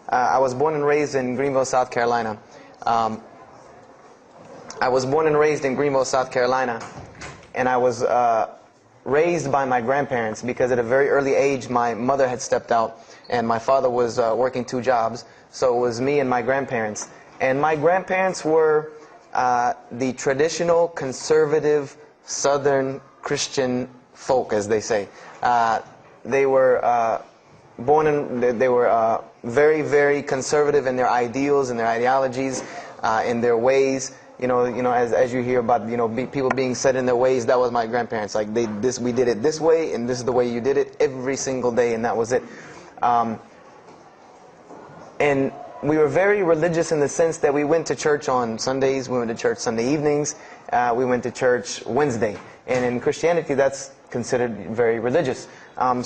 I was born and raised in Greenville, South Carolina. And I was raised by my grandparents because at a very early age my mother had stepped out and my father was working 2 jobs. So it was me and my grandparents. And my grandparents were the traditional, conservative, Southern Christian folk, as they say. They were they were very, very conservative in their ideals and their ideologies, in their ways. You know, as you hear about, people being set in their ways, that was my grandparents. Like we did it this way, and this is the way you did it every single day, and that was it. And we were very religious in the sense that we went to church on Sundays, we went to church Sunday evenings, we went to church Wednesday. And in Christianity, that's considered very religious. And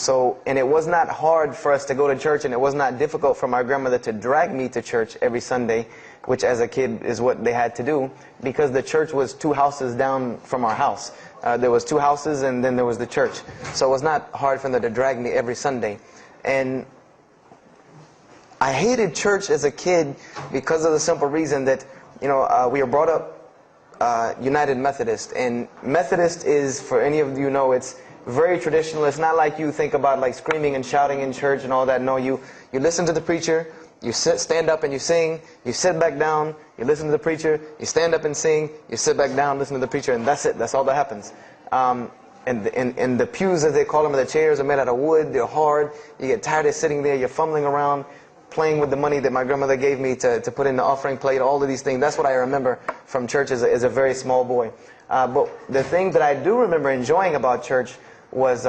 it was not hard for us to go to church, and it was not difficult for my grandmother to drag me to church every Sunday, which as a kid is what they had to do, because the church was 2 houses down from our house. There was 2 houses, and then there was the church. So it was not hard for them to drag me every Sunday. And I hated church as a kid because of the simple reason that, we were brought up United Methodist. And Methodist is, for any of you know, it's very traditional. It's not like you think about like screaming and shouting in church and all that. No, you listen to the preacher, you stand up and you sing, you sit back down, you listen to the preacher, you stand up and sing, you sit back down, listen to the preacher, and that's it. That's all that happens. And the pews, as they call them, the chairs are made out of wood, they're hard, you get tired of sitting there, you're fumbling around, playing with the money that my grandmother gave me to put in the offering plate, all of these things. That's what I remember from church as a very small boy. But the thing that I do remember enjoying about church was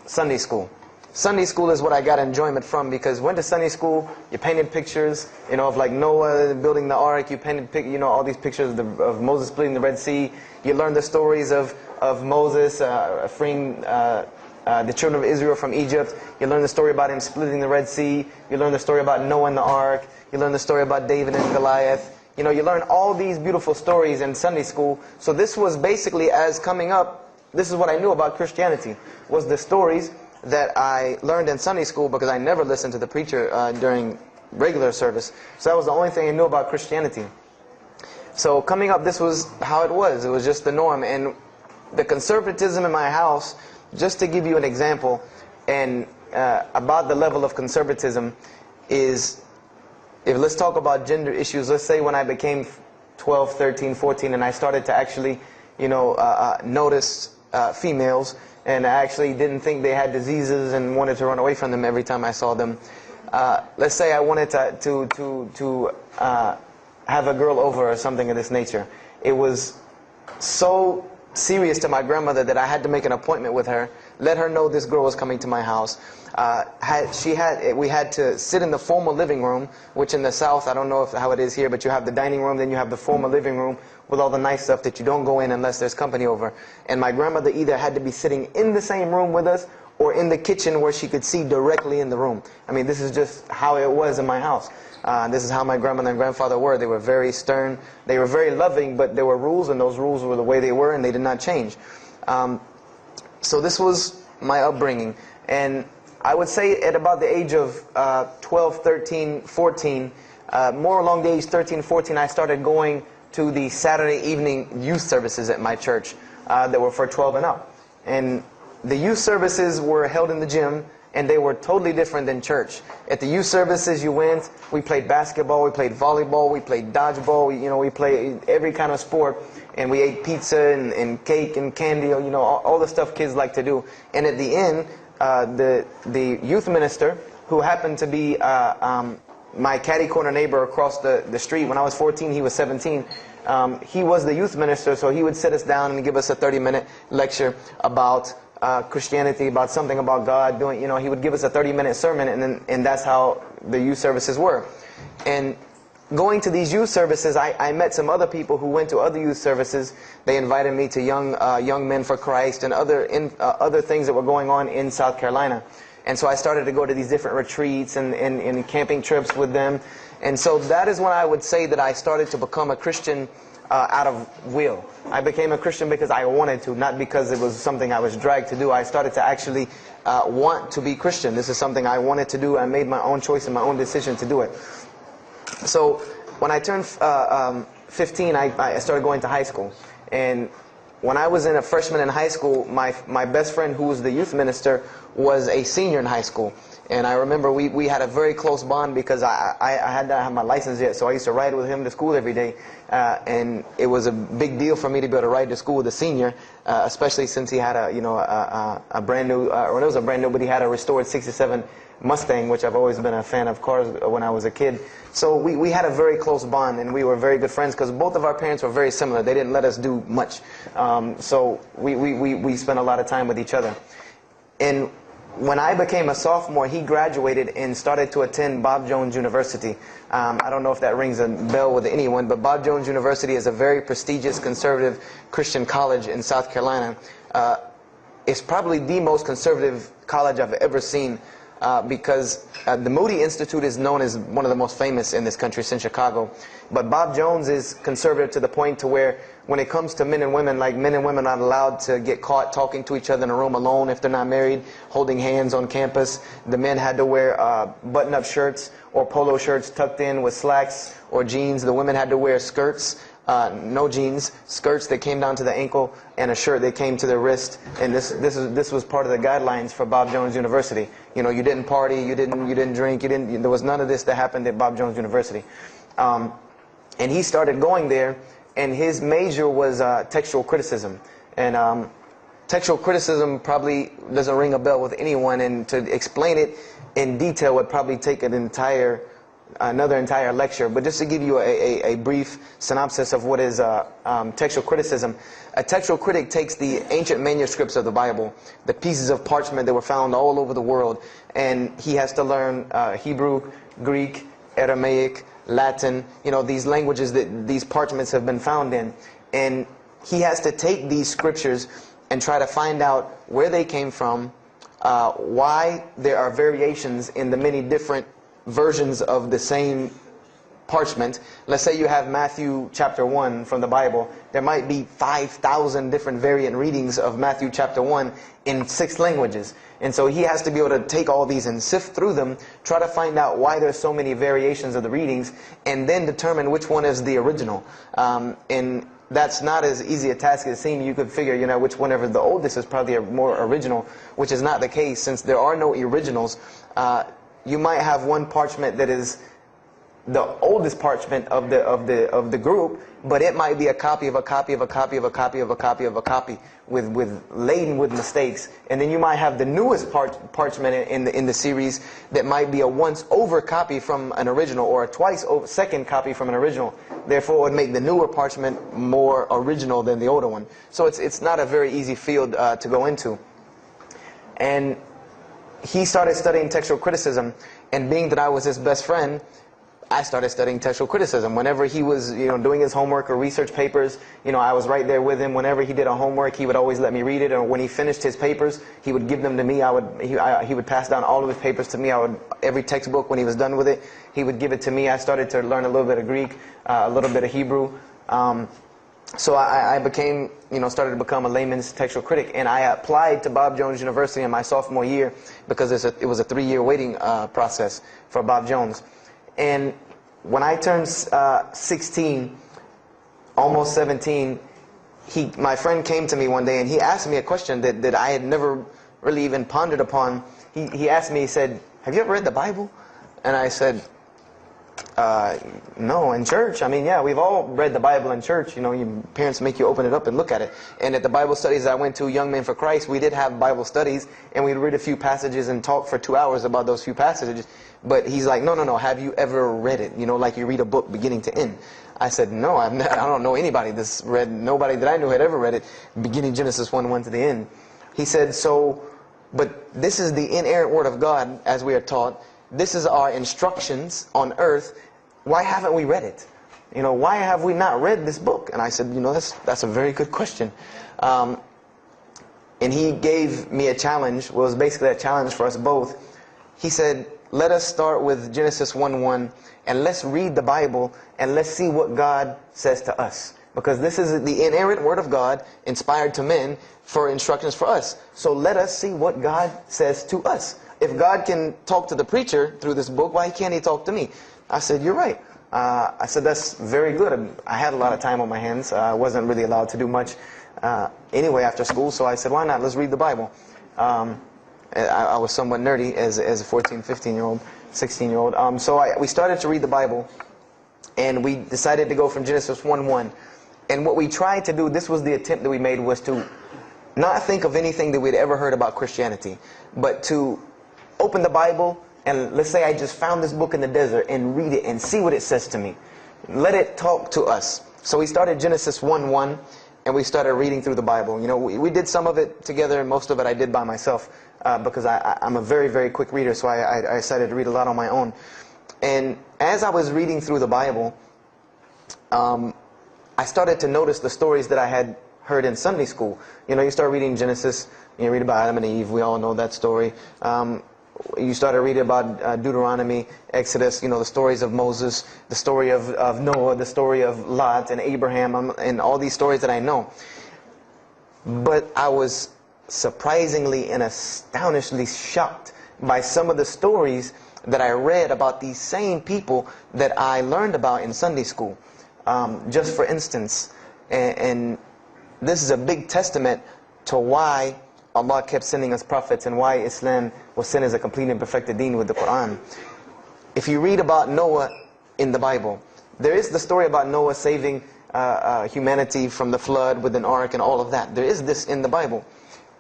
Sunday school. Sunday school is what I got enjoyment from, because went to Sunday school, you painted pictures, of like Noah building the ark, you painted, all these pictures of Moses splitting the Red Sea. You learned the stories of Moses freeing the children of Israel from Egypt. You learn the story about him splitting the Red Sea. You learn the story about Noah and the ark. You learn the story about David and Goliath. You learn all these beautiful stories in Sunday school. So this was basically, as coming up, this is what I knew about Christianity, was the stories that I learned in Sunday school, because I never listened to the preacher during regular service. So that was the only thing I knew about Christianity. So coming up, this was how it was. It was just the norm. And the conservatism in my house, just to give you an example, and about the level of conservatism, is, let's talk about gender issues. Let's say when I became 12, 13, 14, and I started to actually, notice females, and I actually didn't think they had diseases and wanted to run away from them every time I saw them. Let's say I wanted to have a girl over or something of this nature. It was so serious to my grandmother that I had to make an appointment with her, let her know this girl was coming to my house. We had to sit in the formal living room, which in the South, I don't know how it is here, but you have the dining room, then you have the formal living room with all the nice stuff that you don't go in unless there's company over. And my grandmother either had to be sitting in the same room with us or in the kitchen where she could see directly in the room. I mean, this is just how it was in my house. This is how my grandmother and grandfather were. They were very stern. They were very loving, but there were rules, and those rules were the way they were, and they did not change. So this was my upbringing. And I would say at about the age of 12, 13, 14, more along the age 13, 14, I started going to the Saturday evening youth services at my church that were for 12 and up. And the youth services were held in the gym, and they were totally different than church. At the youth services you went, we played basketball, we played volleyball, we played dodgeball, we played every kind of sport, and we ate pizza and cake and candy, all the stuff kids like to do. And at the end, the youth minister, who happened to be my catty corner neighbor across the street. When I was 14, he was 17. He was the youth minister, so he would sit us down and give us a 30-minute lecture about Christianity, about something about God. He would give us a 30-minute sermon, and that's how the youth services were. And going to these youth services, I met some other people who went to other youth services. They invited me to Young Men for Christ and other things that were going on in South Carolina. And so I started to go to these different retreats and camping trips with them. And so that is when I would say that I started to become a Christian out of will. I became a Christian because I wanted to, not because it was something I was dragged to do. I started to actually want to be Christian. This is something I wanted to do. I made my own choice and my own decision to do it. So when I turned 15, I started going to high school. And when I was a freshman in high school, my best friend, who was the youth minister, was a senior in high school. And I remember we had a very close bond because I had not had my license yet, so I used to ride with him to school every day. And it was a big deal for me to be able to ride to school with a senior, especially since he had a brand new, or it was a brand new, but he had a restored '67 Mustang, which I've always been a fan of cars when I was a kid. So we had a very close bond, and we were very good friends because both of our parents were very similar. They didn't let us do much. So we spent a lot of time with each other. And when I became a sophomore, he graduated and started to attend Bob Jones University. I don't know if that rings a bell with anyone, but Bob Jones University is a very prestigious conservative Christian college in South Carolina. It's probably the most conservative college I've ever seen because the Moody Institute is known as one of the most famous in this country since Chicago. But Bob Jones is conservative to the point to where when it comes to men and women, like men and women are not allowed to get caught talking to each other in a room alone if they're not married, holding hands on campus. The men had to wear button-up shirts or polo shirts tucked in with slacks or jeans. The women had to wear skirts, no jeans, skirts that came down to the ankle, and a shirt that came to the wrist. And this was part of the guidelines for Bob Jones University. You know, you didn't party, you didn't drink, there was none of this that happened at Bob Jones University. And he started going there, and his major was textual criticism. And textual criticism probably doesn't ring a bell with anyone, and to explain it in detail would probably take another entire lecture. But just to give you a brief synopsis of what is textual criticism. A textual critic takes the ancient manuscripts of the Bible, the pieces of parchment that were found all over the world, and he has to learn Hebrew, Greek, Aramaic, Latin, these languages that these parchments have been found in. And he has to take these scriptures and try to find out where they came from, why there are variations in the many different versions of the same parchment. Let's say you have Matthew chapter 1 from the Bible. There might be 5,000 different variant readings of Matthew chapter 1 in 6 languages. And so he has to be able to take all these and sift through them, try to find out why there's so many variations of the readings, and then determine which one is the original. And that's not as easy a task as it seems. You could figure, which whenever the oldest is probably a more original, which is not the case. Since there are no originals, you might have one parchment that is the oldest parchment of the group, but it might be a copy of a copy of a copy of a copy of a copy of a copy laden with mistakes. And then you might have the newest parchment in the series that might be a once over copy from an original, or a twice over second copy from an original. Therefore, it would make the newer parchment more original than the older one. So it's not a very easy field to go into. And he started studying textual criticism, and being that I was his best friend, I started studying textual criticism. Whenever he was, doing his homework or research papers, I was right there with him. Whenever he did a homework, he would always let me read it. Or when he finished his papers, he would give them to me. He would pass down all of his papers to me. Every textbook, when he was done with it, he would give it to me. I started to learn a little bit of Greek, a little bit of Hebrew. So I became, started to become a layman's textual critic. And I applied to Bob Jones University in my sophomore year because it was a 3-year waiting process for Bob Jones. And when I turned 16, almost 17, my friend came to me one day and he asked me a question that I had never really even pondered upon. He asked me, he said, "Have you ever read the Bible?" And I said, no, in church. I mean, yeah, we've all read the Bible in church. Your parents make you open it up and look at it. And at the Bible studies I went to, Young Men for Christ, we did have Bible studies, and we'd read a few passages and talk for 2 hours about those few passages. But he's like, no, have you ever read it? Like you read a book beginning to end. I said, no, I don't know anybody that's read, nobody that I knew had ever read it, beginning Genesis 1 to the end. He said, but this is the inerrant word of God, as we are taught. This is our instructions on earth. Why haven't we read it? Why have we not read this book? And I said, that's a very good question. And he gave me a challenge. Well, it was basically a challenge for us both. He said, let us start with Genesis 1:1, and let's read the Bible, and let's see what God says to us. because this is the inerrant word of God, inspired to men for instructions for us. So let us see what God says to us. If God can talk to the preacher through this book, why can't he talk to me? I said, you're right. I said, that's very good. I had a lot of time on my hands. I wasn't really allowed to do much anyway after school, so I said, why not? Let's read the Bible. I was somewhat nerdy as a 14, 15-year-old, 16-year-old. So we started to read the Bible, and we decided to go from Genesis 1:1. And what we tried to do, this was the attempt that we made, was to not think of anything that we'd ever heard about Christianity, but to open the Bible, and let's say I just found this book in the desert, and read it and see what it says to me. Let it talk to us. So we started Genesis 1:1, and we started reading through the Bible. You know, we did some of it together, and most of it I did by myself, because I'm a very, very quick reader, so I decided to read a lot on my own. And as I was reading through the Bible, I started to notice the stories that I had heard in Sunday school. You know, you start reading Genesis, you read about Adam and Eve, we all know that story. You started reading about Deuteronomy, Exodus, you know, the stories of Moses, the story of Noah, the story of Lot and Abraham, and all these stories that I know. But I was surprisingly and astonishingly shocked by some of the stories that I read about these same people that I learned about in Sunday school. Just for instance, and this is a big testament to why Allah kept sending us prophets and why Islam was sent as a complete and perfected deen with the Quran. If you read about Noah in the Bible, there is the story about Noah saving humanity from the flood with an ark and all of that. There is this in the Bible.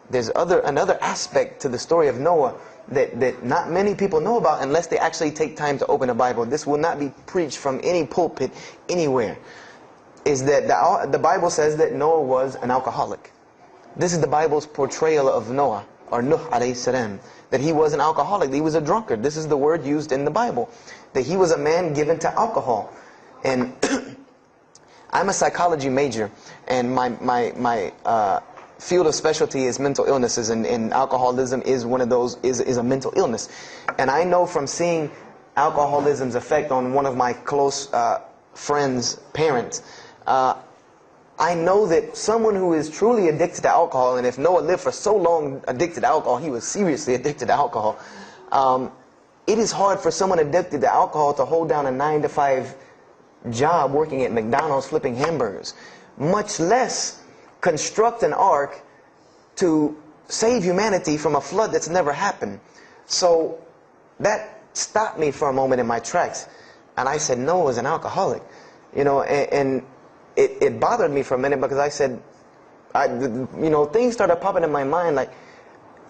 There's another aspect to the story of Noah that not many people know about unless they actually take time to open a Bible. This will not be preached from any pulpit anywhere. Is that the Bible says that Noah was an alcoholic. This is the Bible's portrayal of Noah, or Nuh alayhi salam, that he was an alcoholic, he was a drunkard. This is the word used in the Bible, that he was a man given to alcohol. And I'm a psychology major, and my field of specialty is mental illnesses, and alcoholism is one of those, is a mental illness. And I know from seeing alcoholism's effect on one of my close friends' parents, I know that someone who is truly addicted to alcohol, and if Noah lived for so long addicted to alcohol, he was seriously addicted to alcohol. It is hard for someone addicted to alcohol to hold down a 9-to-5 job working at McDonald's flipping hamburgers, much less construct an ark to save humanity from a flood that's never happened. So that stopped me for a moment in my tracks, and I said, Noah was an alcoholic, you know, and it bothered me for a minute, because I said, you know, things started popping in my mind like,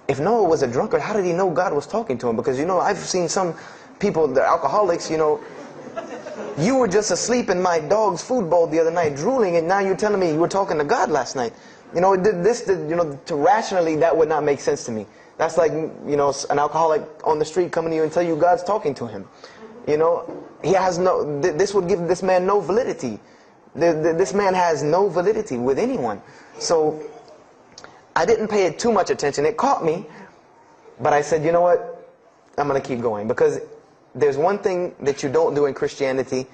if Noah was a drunkard, how did he know God was talking to him? Because, you know, I've seen some people, they're alcoholics, you know, you were just asleep in my dog's food bowl the other night, drooling, and now you're telling me you were talking to God last night. You know, you know, to rationally, that would not make sense to me. That's like, you know, an alcoholic on the street coming to you and tell you God's talking to him. You know, he has no, this would give this man no validity. This man has no validity with anyone. So I didn't pay it too much attention. It caught me, but I said, you know what, I'm going to keep going, because there's one thing that you don't do in Christianity,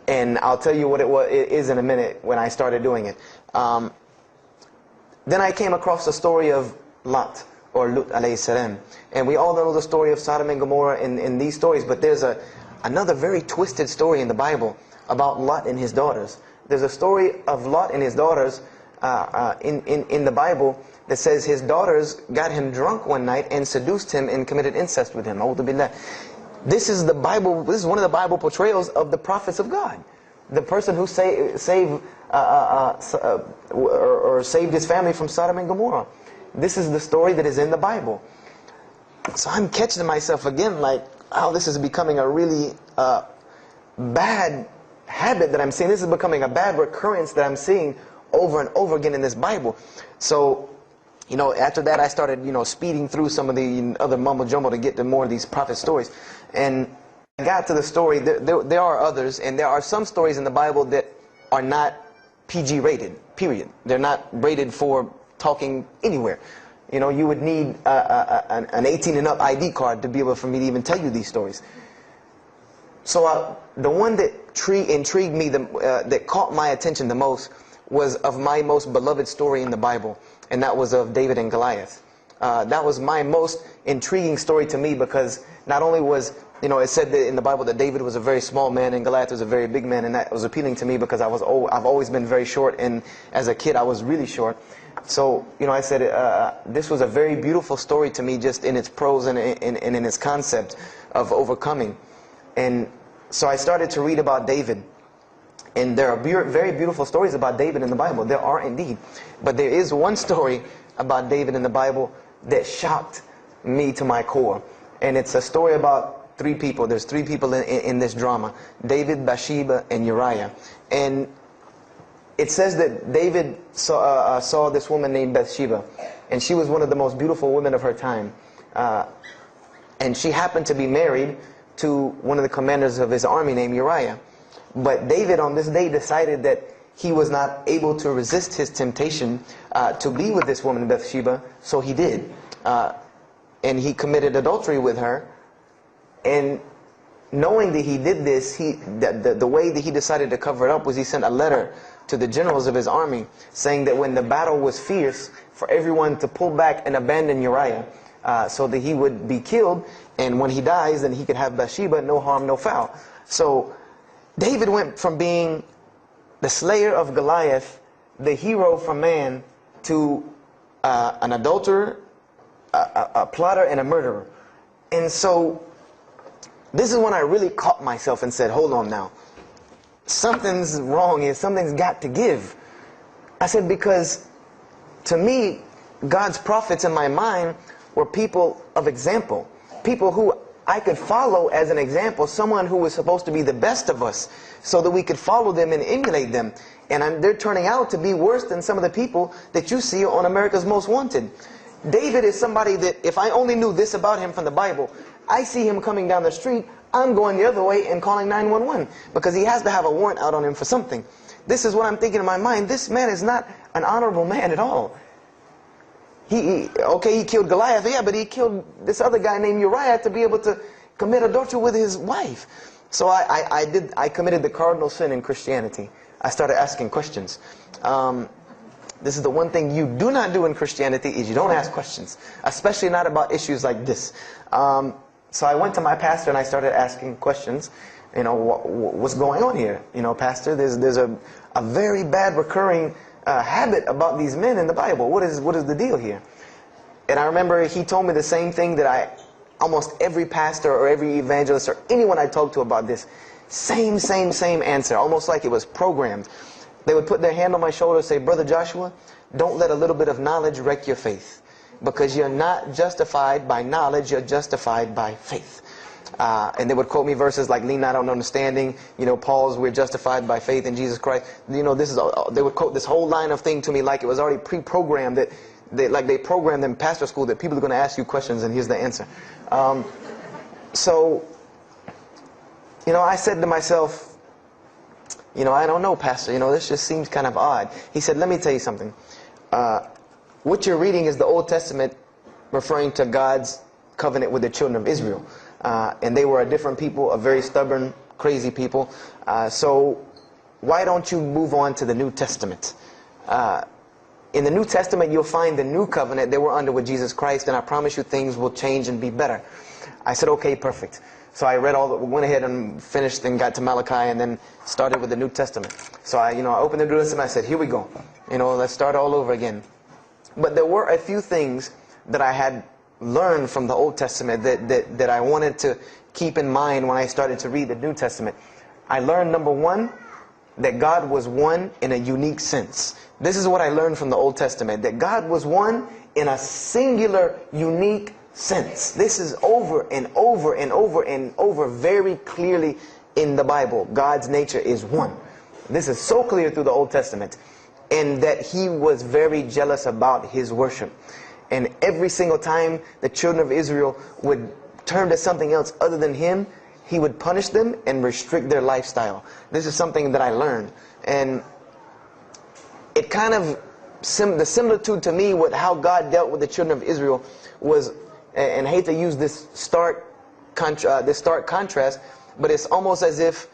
and I'll tell you what it is in a minute when I started doing it. Then I came across the story of Lot, or Lut alayhi salam. And we all know the story of Sodom and Gomorrah in these stories, but there's another very twisted story in the Bible about Lot and his daughters. There's a story of Lot and his daughters in the Bible that says his daughters got him drunk one night and seduced him and committed incest with him. A'udhu billah. This is the Bible. This is one of the Bible portrayals of the prophets of God. The person who saved his family from Sodom and Gomorrah. This is the story that is in the Bible. So I'm catching myself again like, oh, this is becoming a really bad habit that I'm seeing. This is becoming a bad recurrence that I'm seeing over and over again in this Bible. So, you know, after that I started, you know, speeding through some of the other mumbo jumbo to get to more of these prophet stories. And I got to the story, there are others, and there are some stories in the Bible that are not PG rated, period. They're not rated for talking anywhere. You know, you would need an 18 and up ID card to be able for me to even tell you these stories. the one that intrigued me, that caught my attention the most, was of my most beloved story in the Bible, and that was of David and Goliath. That was my most intriguing story to me, because not only was, it said that in the Bible that David was a very small man and Goliath was a very big man, and that was appealing to me because I've always been very short, and as a kid I was really short. So, I said this was a very beautiful story to me, just in its prose and in its concept of overcoming. And so I started to read about David. And there are very beautiful stories about David in the Bible. There are indeed. But there is one story about David in the Bible that shocked me to my core. And it's a story about three people. There's three people in this drama: David, Bathsheba, and Uriah. And it says that David saw this woman named Bathsheba. And she was one of the most beautiful women of her time. And she happened to be married to one of the commanders of his army named Uriah. But David on this day decided that he was not able to resist his temptation to be with this woman Bathsheba, so he did. And he committed adultery with her. And knowing that he did this, the way that he decided to cover it up was he sent a letter to the generals of his army saying that when the battle was fierce, for everyone to pull back and abandon Uriah, so that he would be killed, and when he dies, then he could have Bathsheba, no harm, no foul. So David went from being the slayer of Goliath, the hero from man, to an adulterer, a plotter, and a murderer. And so this is when I really caught myself and said, hold on now. Something's wrong here. Something's got to give. I said, because to me, God's prophets in my mind were people of example. People who I could follow as an example. Someone who was supposed to be the best of us, so that we could follow them and emulate them. And they're turning out to be worse than some of the people that you see on America's Most Wanted. David is somebody that, if I only knew this about him from the Bible, I see him coming down the street, I'm going the other way and calling 911, because he has to have a warrant out on him for something. This is what I'm thinking in my mind. This man is not an honorable man at all. He killed Goliath, yeah, but he killed this other guy named Uriah to be able to commit adultery with his wife. So I committed the cardinal sin in Christianity. I started asking questions. This is the one thing you do not do in Christianity, is you don't ask questions, especially not about issues like this. So I went to my pastor and I started asking questions. What's going on here? Pastor, there's a very bad recurring habit about these men in the Bible. What is the deal here? And I remember he told me the same thing that almost every pastor or every evangelist or anyone I talked to about this, same answer, almost like it was programmed. They would put their hand on my shoulder and say, Brother Joshua, don't let a little bit of knowledge wreck your faith, because you're not justified by knowledge, you're justified by faith. And they would quote me verses like, lean not on understanding, Paul's, we're justified by faith in Jesus Christ. They would quote this whole line of thing to me like it was already pre-programmed, that they programmed in pastor school that people are going to ask you questions and here's the answer. So I said to myself, I don't know, Pastor, this just seems kind of odd. He said, let me tell you something. What you're reading is the Old Testament referring to God's covenant with the children of Israel. And they were a different people, a very stubborn, crazy people. So why don't you move on to the New Testament? In the New Testament, you'll find the new covenant they were under with Jesus Christ, and I promise you things will change and be better. I said, okay, perfect. So I went ahead and finished and got to Malachi and then started with the New Testament. So I opened the New Testament and I said, here we go. Let's start all over again. But there were a few things that I had learned from the Old Testament that I wanted to keep in mind when I started to read the New Testament. I learned, number one, that God was one in a unique sense. This is what I learned from the Old Testament, that God was one in a singular, unique sense. This is over and over and over and over very clearly in the Bible. God's nature is one. This is so clear through the Old Testament. And that He was very jealous about His worship. And every single time the children of Israel would turn to something else other than Him, He would punish them and restrict their lifestyle. This is something that I learned. And it kind of, the similitude to me with how God dealt with the children of Israel was, and I hate to use this stark contrast, but it's almost as if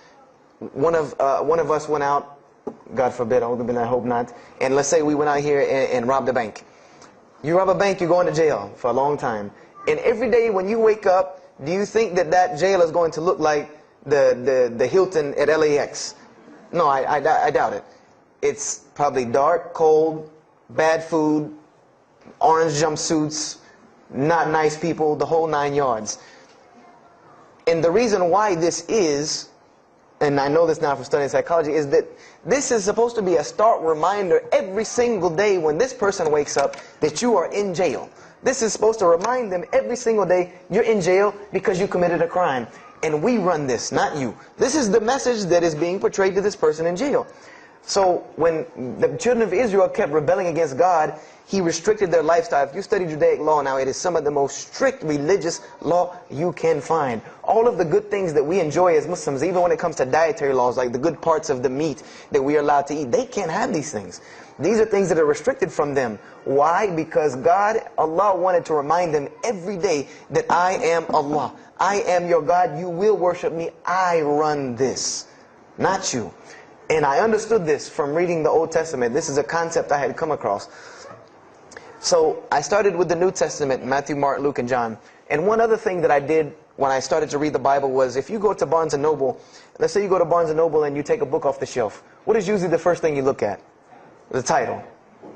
one of us went out, God forbid, I hope not, and let's say we went out here and robbed a bank. You rob a bank, you go into jail for a long time. And every day when you wake up, do you think that that jail is going to look like the Hilton at LAX? No, I doubt it. It's probably dark, cold, bad food, orange jumpsuits, not nice people, the whole 9 yards. And the reason why this is, and I know this now from studying psychology, is that this is supposed to be a stark reminder every single day when this person wakes up that you are in jail. This is supposed to remind them every single day you're in jail because you committed a crime. And we run this, not you. This is the message that is being portrayed to this person in jail. So when the children of Israel kept rebelling against God, He restricted their lifestyle. If you study Judaic law now, it is some of the most strict religious law you can find. All of the good things that we enjoy as Muslims, even when it comes to dietary laws, like the good parts of the meat that we are allowed to eat, they can't have these things. These are things that are restricted from them. Why? Because God, Allah, wanted to remind them every day that I am Allah. I am your God. You will worship me. I run this, not you. And I understood this from reading the Old Testament. This is a concept I had come across. So I started with the New Testament, Matthew, Mark, Luke, and John. And one other thing that I did when I started to read the Bible was, if you go to Barnes & Noble, let's say you go to Barnes & Noble and you take a book off the shelf. What is usually the first thing you look at? The title.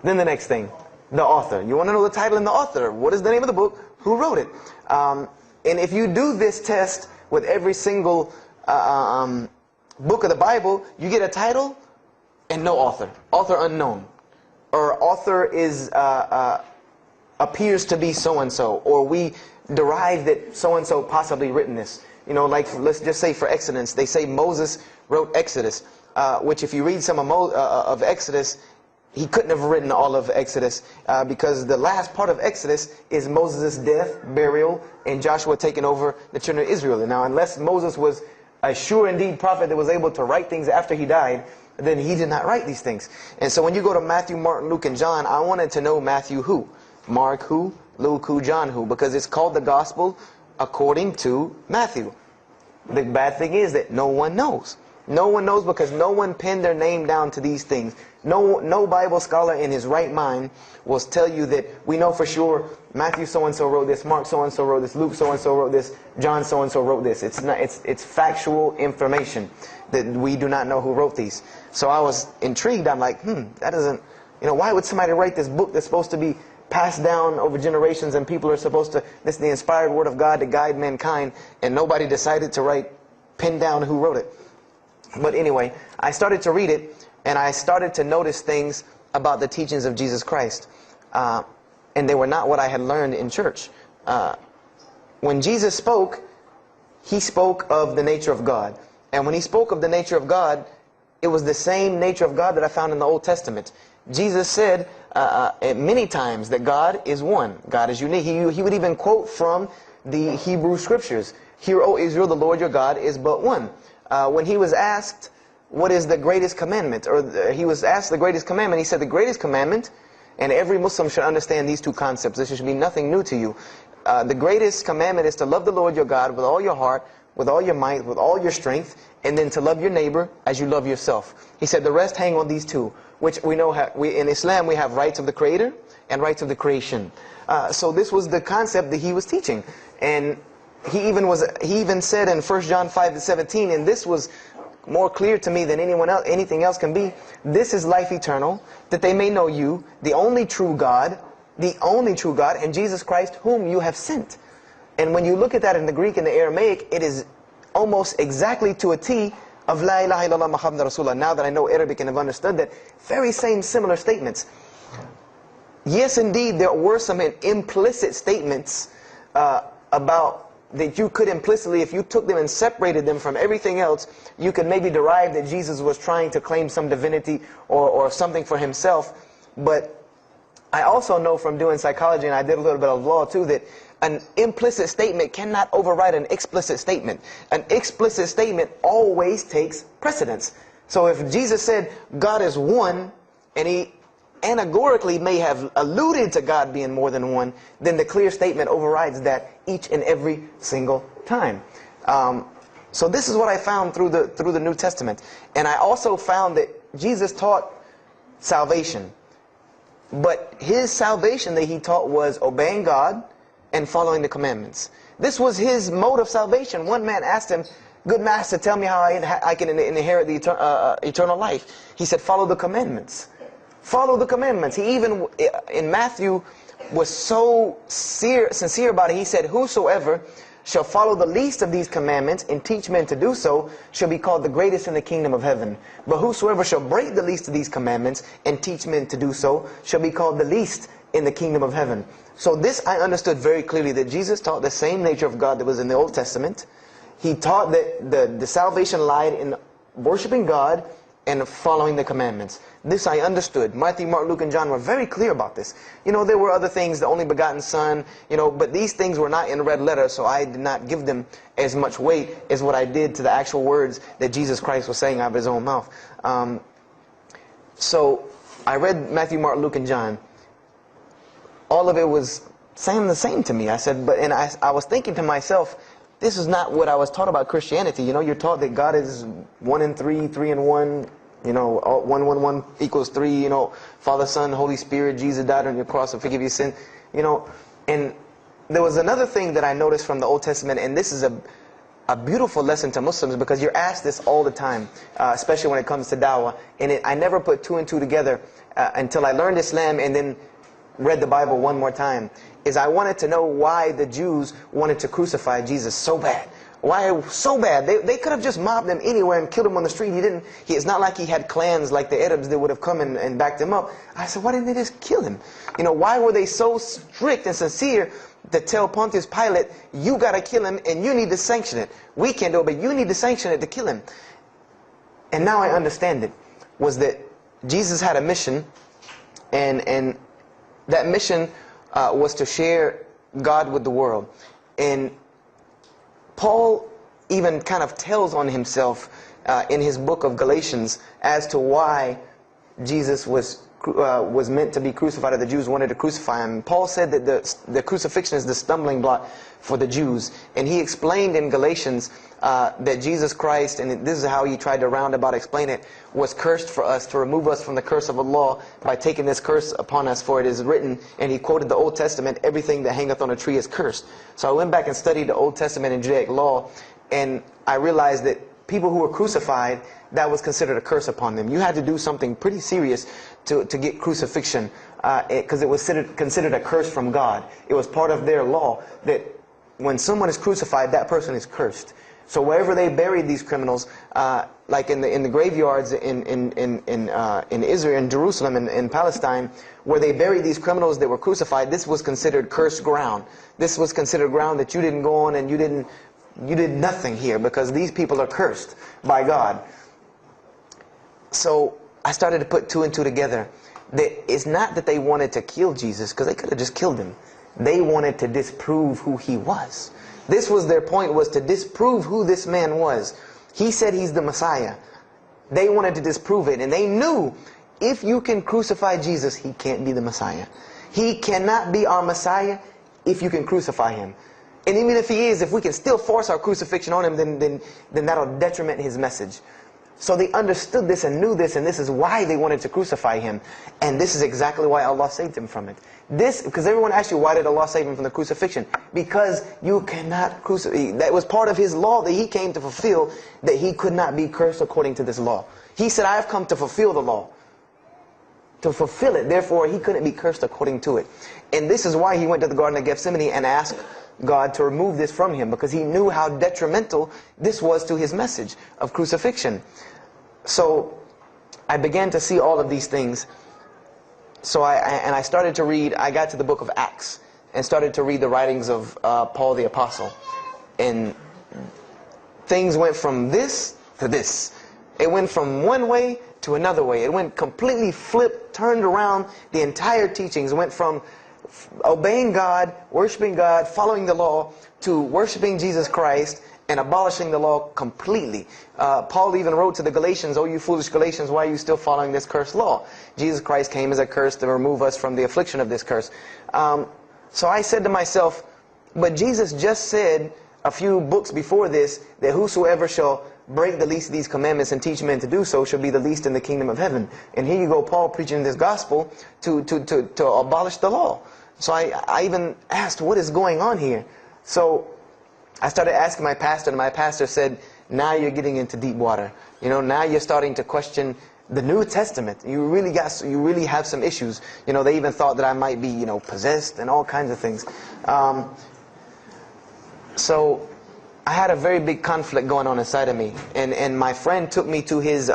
Then the next thing, the author. You want to know the title and the author. What is the name of the book? Who wrote it? And if you do this test with every single book of the Bible, you get a title and no author. Author unknown. Or author is appears to be so-and-so. Or we derive that so-and-so possibly written this. You know, like let's just say for Exodus, they say Moses wrote Exodus. Which if you read some of Exodus, he couldn't have written all of Exodus because the last part of Exodus is Moses' death, burial, and Joshua taking over the children of Israel. And now, unless Moses was a sure indeed prophet that was able to write things after he died, then he did not write these things. And so when you go to Matthew, Mark, Luke, and John, I wanted to know Matthew who, Mark who, Luke who, John who, because it's called the Gospel according to Matthew. The bad thing is that no one knows. No one knows because no one pinned their name down to these things. No Bible scholar in his right mind will tell you that we know for sure Matthew so-and-so wrote this, Mark so-and-so wrote this, Luke so-and-so wrote this, John so-and-so wrote this. It's factual information that we do not know who wrote these. So I was intrigued. I'm like, that doesn't, why would somebody write this book that's supposed to be passed down over generations and people are supposed to, this is the inspired word of God to guide mankind, and nobody decided to pin down who wrote it. But anyway, I started to read it, and I started to notice things about the teachings of Jesus Christ. And they were not what I had learned in church. When Jesus spoke, He spoke of the nature of God. And when He spoke of the nature of God, it was the same nature of God that I found in the Old Testament. Jesus said many times that God is one. God is unique. He would even quote from the Hebrew Scriptures. Hear, O Israel, the Lord your God is but one. When He was asked, what is the greatest commandment? Or He was asked the greatest commandment. He said the greatest commandment, and every Muslim should understand these two concepts. This should be nothing new to you. The greatest commandment is to love the Lord your God with all your heart, with all your might, with all your strength, and then to love your neighbor as you love yourself. He said the rest hang on these two, which we know in Islam we have rights of the Creator and rights of the creation. So this was the concept that He was teaching. And He even said in 1 John 5:17, and this was more clear to me than anything else can be, this is life eternal, that they may know you, the only true God, and Jesus Christ, whom you have sent. And when you look at that in the Greek and the Aramaic, it is almost exactly to a T of La ilaha illallah Muhammad Rasulullah. Now that I know Arabic and have understood that, very same similar statements. Yes, indeed, there were some implicit statements about that you could implicitly, if you took them and separated them from everything else, you could maybe derive that Jesus was trying to claim some divinity or something for Himself. But I also know from doing psychology, and I did a little bit of law too, that an implicit statement cannot override an explicit statement. An explicit statement always takes precedence. So if Jesus said God is one, and He anagorically may have alluded to God being more than one, then the clear statement overrides that each and every single time. So this is what I found through the New Testament. And I also found that Jesus taught salvation. But his salvation that he taught was obeying God and following the commandments. This was his mode of salvation. One man asked him, "Good master, tell me how I can inherit the eternal life." He said, "Follow the commandments." Follow the commandments. He even, in Matthew, was so sincere about it. He said, "Whosoever shall follow the least of these commandments and teach men to do so shall be called the greatest in the kingdom of heaven. But whosoever shall break the least of these commandments and teach men to do so shall be called the least in the kingdom of heaven." So this I understood very clearly, that Jesus taught the same nature of God that was in the Old Testament. He taught that the salvation lied in worshiping God and following the commandments. This I understood. Matthew, Mark, Luke, and John were very clear about this. There were other things, the only begotten Son, but these things were not in red letter, so I did not give them as much weight as what I did to the actual words that Jesus Christ was saying out of his own mouth. So I read Matthew, Mark, Luke, and John. All of it was saying the same to me. I said, and I was thinking to myself, this is not what I was taught about Christianity. You're taught that God is 1 in 3, 3 in 1. 1, 1, 1 equals 3. Father, Son, Holy Spirit. Jesus died on your cross to forgive your sin. And there was another thing that I noticed from the Old Testament, and this is a beautiful lesson to Muslims, because you're asked this all the time, especially when it comes to dawah. And I never put 2 and 2 together until I learned Islam and then read the Bible one more time. Is I wanted to know why the Jews wanted to crucify Jesus so bad. Why so bad? They could have just mobbed him anywhere and killed him on the street. It's not like he had clans like the Arabs that would have come and backed him up. I said, why didn't they just kill him? Why were they so strict and sincere to tell Pontius Pilate, you got to kill him and you need to sanction it. We can't do it, but you need to sanction it to kill him. And now I understand it, was that Jesus had a mission, and that mission was to share God with the world. And Paul even kind of tells on himself in his book of Galatians as to why Jesus was meant to be crucified, or the Jews wanted to crucify him. Paul said that the crucifixion is the stumbling block for the Jews. And he explained in Galatians that Jesus Christ, and this is how he tried to roundabout explain it, was cursed for us, to remove us from the curse of Allah by taking this curse upon us. For it is written, and he quoted the Old Testament, everything that hangeth on a tree is cursed. So I went back and studied the Old Testament and Judaic law, and I realized that people who were crucified, that was considered a curse upon them. You had to do something pretty serious to get crucifixion, because it was considered a curse from God. It was part of their law that when someone is crucified, that person is cursed. So wherever they buried these criminals, like in the graveyards in Israel, in Jerusalem, in Palestine, where they buried these criminals that were crucified, this was considered cursed ground. This was considered ground that you didn't go on, and you did nothing here, because these people are cursed by God. So I started to put 2 and 2 together. That it's not that they wanted to kill Jesus, because they could have just killed him. They wanted to disprove who he was. This was their point, was to disprove who this man was. He said he's the Messiah. They wanted to disprove it, and they knew if you can crucify Jesus, he can't be the Messiah. He cannot be our Messiah if you can crucify him. And even if he is, if we can still force our crucifixion on him, then that'll detriment his message. So they understood this and knew this, and this is why they wanted to crucify him. And this is exactly why Allah saved him from it. Because everyone asks you, why did Allah save him from the crucifixion? Because you cannot crucify. That was part of his law that he came to fulfill, that he could not be cursed according to this law. He said, I have come to fulfill the law. To fulfill it. Therefore, he couldn't be cursed according to it. And this is why he went to the Garden of Gethsemane and asked God to remove this from him, because he knew how detrimental this was to his message of crucifixion. So I began to see all of these things. So I started to read. I got to the book of Acts and started to read the writings of Paul the Apostle. And things went from this to this. It went from one way to another way. It went completely flipped, turned around. The entire teachings went from obeying God, worshiping God, following the law, to worshiping Jesus Christ and abolishing the law completely. Paul even wrote to the Galatians, "Oh, you foolish Galatians, why are you still following this cursed law?" Jesus Christ came as a curse to remove us from the affliction of this curse. So I said to myself, but Jesus just said, a few books before this, that whosoever shall break the least of these commandments and teach men to do so shall be the least in the kingdom of heaven. And here you go, Paul preaching this gospel to abolish the law. So I even asked, what is going on here? So I started asking my pastor, and my pastor said, now you're getting into deep water. You know, now you're starting to question the New Testament. You really have some issues. You know, they even thought that I might be, you know, possessed and all kinds of things. So I had a very big conflict going on inside of me, and my friend took me to his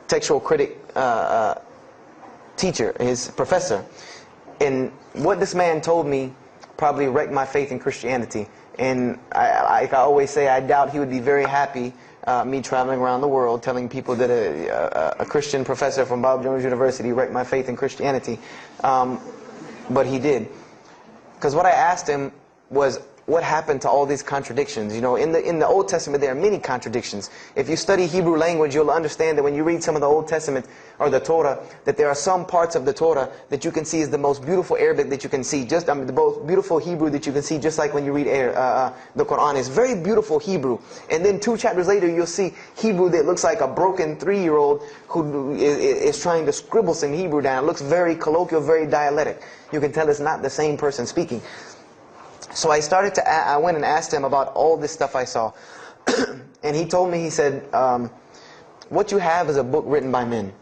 textual critic teacher, his professor. And what this man told me probably wrecked my faith in Christianity. And I always say, I doubt he would be very happy me traveling around the world telling people that a Christian professor from Bob Jones University wrecked my faith in Christianity. But he did. Because what I asked him was, what happened to all these contradictions? You know, in the Old Testament there are many contradictions. If you study Hebrew language, you'll understand that when you read some of the Old Testament or the Torah, that there are some parts of the Torah that you can see is the most beautiful Arabic that you can see, the most beautiful Hebrew that you can see, just like when you read the Quran. It's very beautiful Hebrew. And then 2 chapters later, you'll see Hebrew that looks like a broken 3-year-old who is trying to scribble some Hebrew down. It looks very colloquial, very dialectic. You can tell it's not the same person speaking. So I went and asked him about all this stuff I saw. And he told me, he said, what you have is a book written by men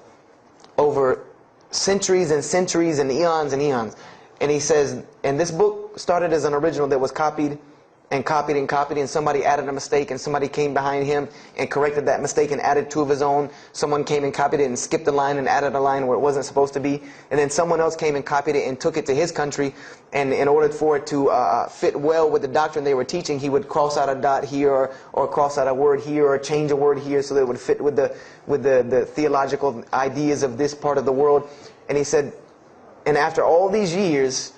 over centuries and centuries and eons and eons. And he says, and this book started as an original that was copied and copied and copied, and somebody added a mistake, and somebody came behind him and corrected that mistake and added 2 of his own. Someone came and copied it and skipped a line and added a line where it wasn't supposed to be. And then someone else came and copied it and took it to his country, and in order for it to fit well with the doctrine they were teaching, he would cross out a dot here or cross out a word here or change a word here so that it would fit with the theological ideas of this part of the world. And he said, and after all these years,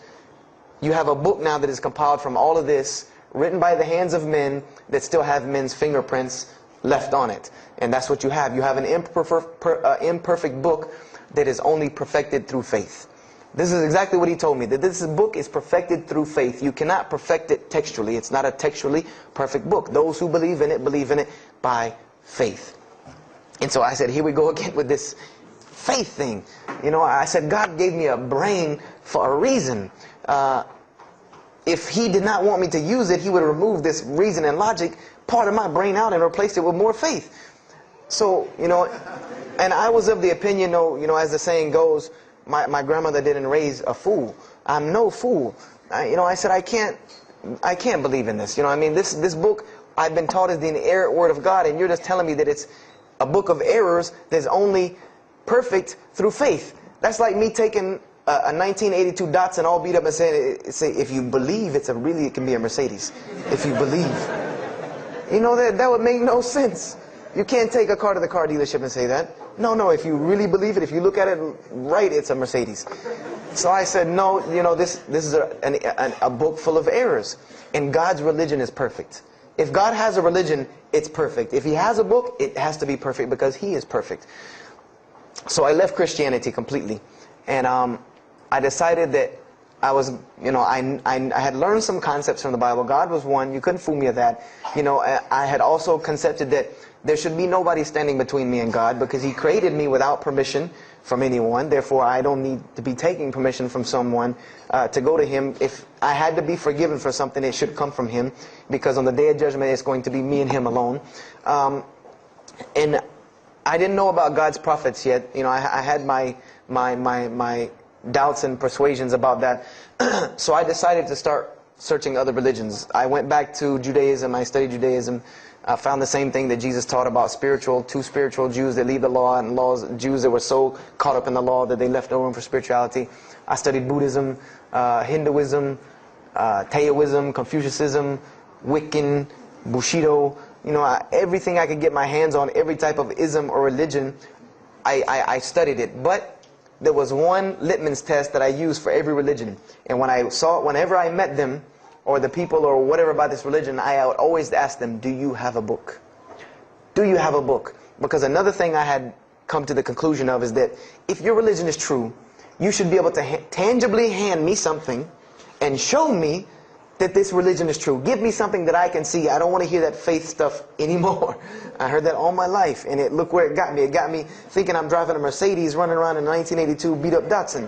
you have a book now that is compiled from all of this, written by the hands of men that still have men's fingerprints left on it. And that's what you have. You have an imperfect book that is only perfected through faith. This is exactly what he told me, that this book is perfected through faith. You cannot perfect it textually. It's not a textually perfect book. Those who believe in it by faith. And so I said, here we go again with this faith thing. You know, I said, God gave me a brain for a reason. If He did not want me to use it, He would remove this reason and logic part of my brain out and replace it with more faith. So, you know, and I was of the opinion, you know, as the saying goes, my grandmother didn't raise a fool. I'm no fool. You know, I said, I can't believe in this. You know, I mean, this book I've been taught is the inerrant word of God, and you're just telling me that it's a book of errors that's only perfect through faith. That's like me taking a 1982 Datsun all beat up and saying, if you believe it can be a Mercedes. If you believe. You know, that would make no sense. You can't take a car to the car dealership and say that. No, if you really believe it, if you look at it right, it's a Mercedes. So I said, no, you know, this is a book full of errors. And God's religion is perfect. If God has a religion, it's perfect. If He has a book, it has to be perfect because He is perfect. So I left Christianity completely. And I decided that I was, you know, I had learned some concepts from the Bible. God was one. You couldn't fool me of that. You know, I had also concepted that there should be nobody standing between me and God because He created me without permission from anyone. Therefore, I don't need to be taking permission from someone to go to Him. If I had to be forgiven for something, it should come from Him, because on the Day of Judgment, it's going to be me and Him alone. And I didn't know about God's prophets yet. You know, I had my doubts and persuasions about that. So I decided to start searching other religions. I went back to Judaism. I studied Judaism. I found the same thing that Jesus taught about two spiritual Jews that leave the law, and Jews that were so caught up in the law that they left no room for spirituality. I studied Buddhism, Hinduism, Taoism, Confucianism, Wiccan, Bushido. You know, everything I could get my hands on, every type of ism or religion, I studied it. But there was one litmus test that I used for every religion. And whenever I met them, or the people or whatever about this religion, I would always ask them, do you have a book? Do you have a book? Because another thing I had come to the conclusion of is that if your religion is true, you should be able to tangibly hand me something and show me that this religion is true. Give me something that I can see. I don't want to hear that faith stuff anymore. I heard that all my life, and look where it got me. It got me thinking I'm driving a Mercedes running around in a 1982 beat-up Datsun.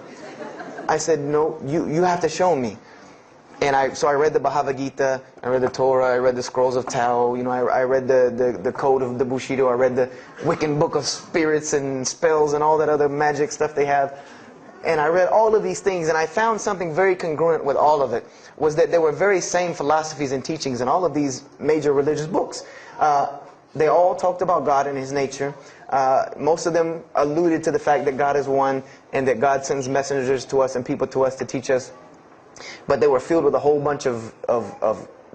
I said, no, you have to show me. And so I read the Bhagavad Gita, I read the Torah, I read the Scrolls of Tao, you know, I read the Code of the Bushido, I read the Wiccan Book of Spirits and Spells and all that other magic stuff they have. And I read all of these things, and I found something very congruent with all of it, was that there were very same philosophies and teachings in all of these major religious books. They all talked about God and His nature. Most of them alluded to the fact that God is one, and that God sends messengers to us and people to us to teach us. But they were filled with a whole bunch of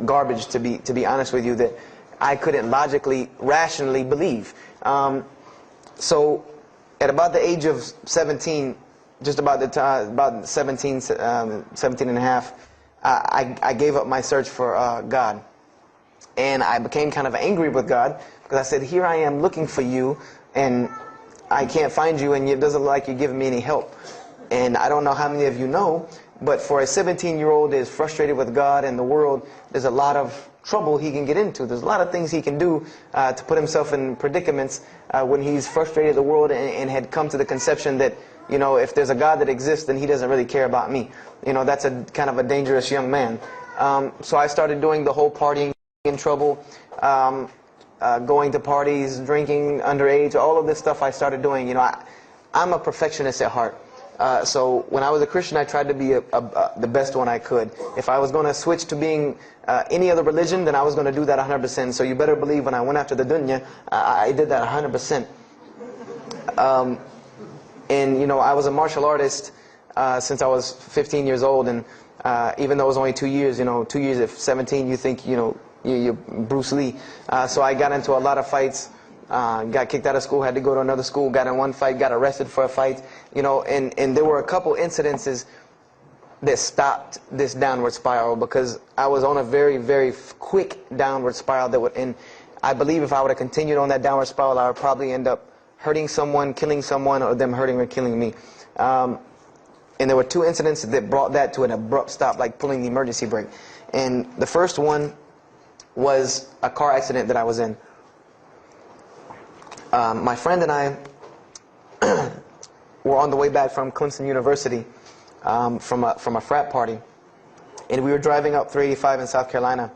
garbage, to be honest with you, that I couldn't logically, rationally believe. So at about the age of 17, just about the time, about 17 and a half, I gave up my search for God. And I became kind of angry with God, because I said, here I am looking for you, and I can't find you, and it doesn't look like you're giving me any help. And I don't know how many of you know, but for a 17-year-old that is frustrated with God and the world, there's a lot of trouble he can get into. There's a lot of things he can do to put himself in predicaments when he's frustrated with the world and had come to the conception that, you know, if there's a God that exists, then He doesn't really care about me. You know, that's a kind of a dangerous young man. So I started doing the whole partying in trouble, going to parties, drinking underage, all of this stuff I started doing. You know, I'm a perfectionist at heart. So when I was a Christian, I tried to be the best one I could. If I was going to switch to being any other religion, then I was going to do that 100%. So you better believe when I went after the dunya, I did that 100%. And you know, I was a martial artist since I was 15 years old, and even though it was only 2 years, you know, 2 years at 17, you think, you know, you're Bruce Lee. So I got into a lot of fights. Got kicked out of school, had to go to another school, got in one fight, got arrested for a fight, you know, and there were a couple incidences that stopped this downward spiral, because I was on a very, very quick downward spiral that would, and I believe if I would have continued on that downward spiral, I would probably end up hurting someone, killing someone, or them hurting or killing me. And there were two incidents that brought that to an abrupt stop, like pulling the emergency brake. And the first one was a car accident that I was in. My friend and I were on the way back from Clemson University from a frat party, and we were driving up 385 in South Carolina,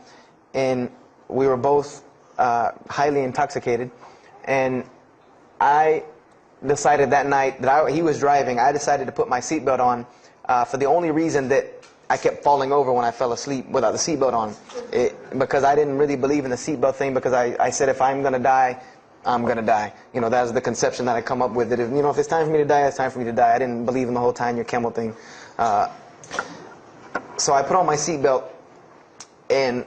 and we were both highly intoxicated, and I decided that night that he was driving, I decided to put my seatbelt on for the only reason that I kept falling over when I fell asleep without the seatbelt on, because I didn't really believe in the seatbelt thing, because I said if I'm going to die, I'm going to die. You know, that was the conception that I come up with, that if, you know, if it's time for me to die, it's time for me to die. I didn't believe in the whole tying your camel thing. So I put on my seatbelt, and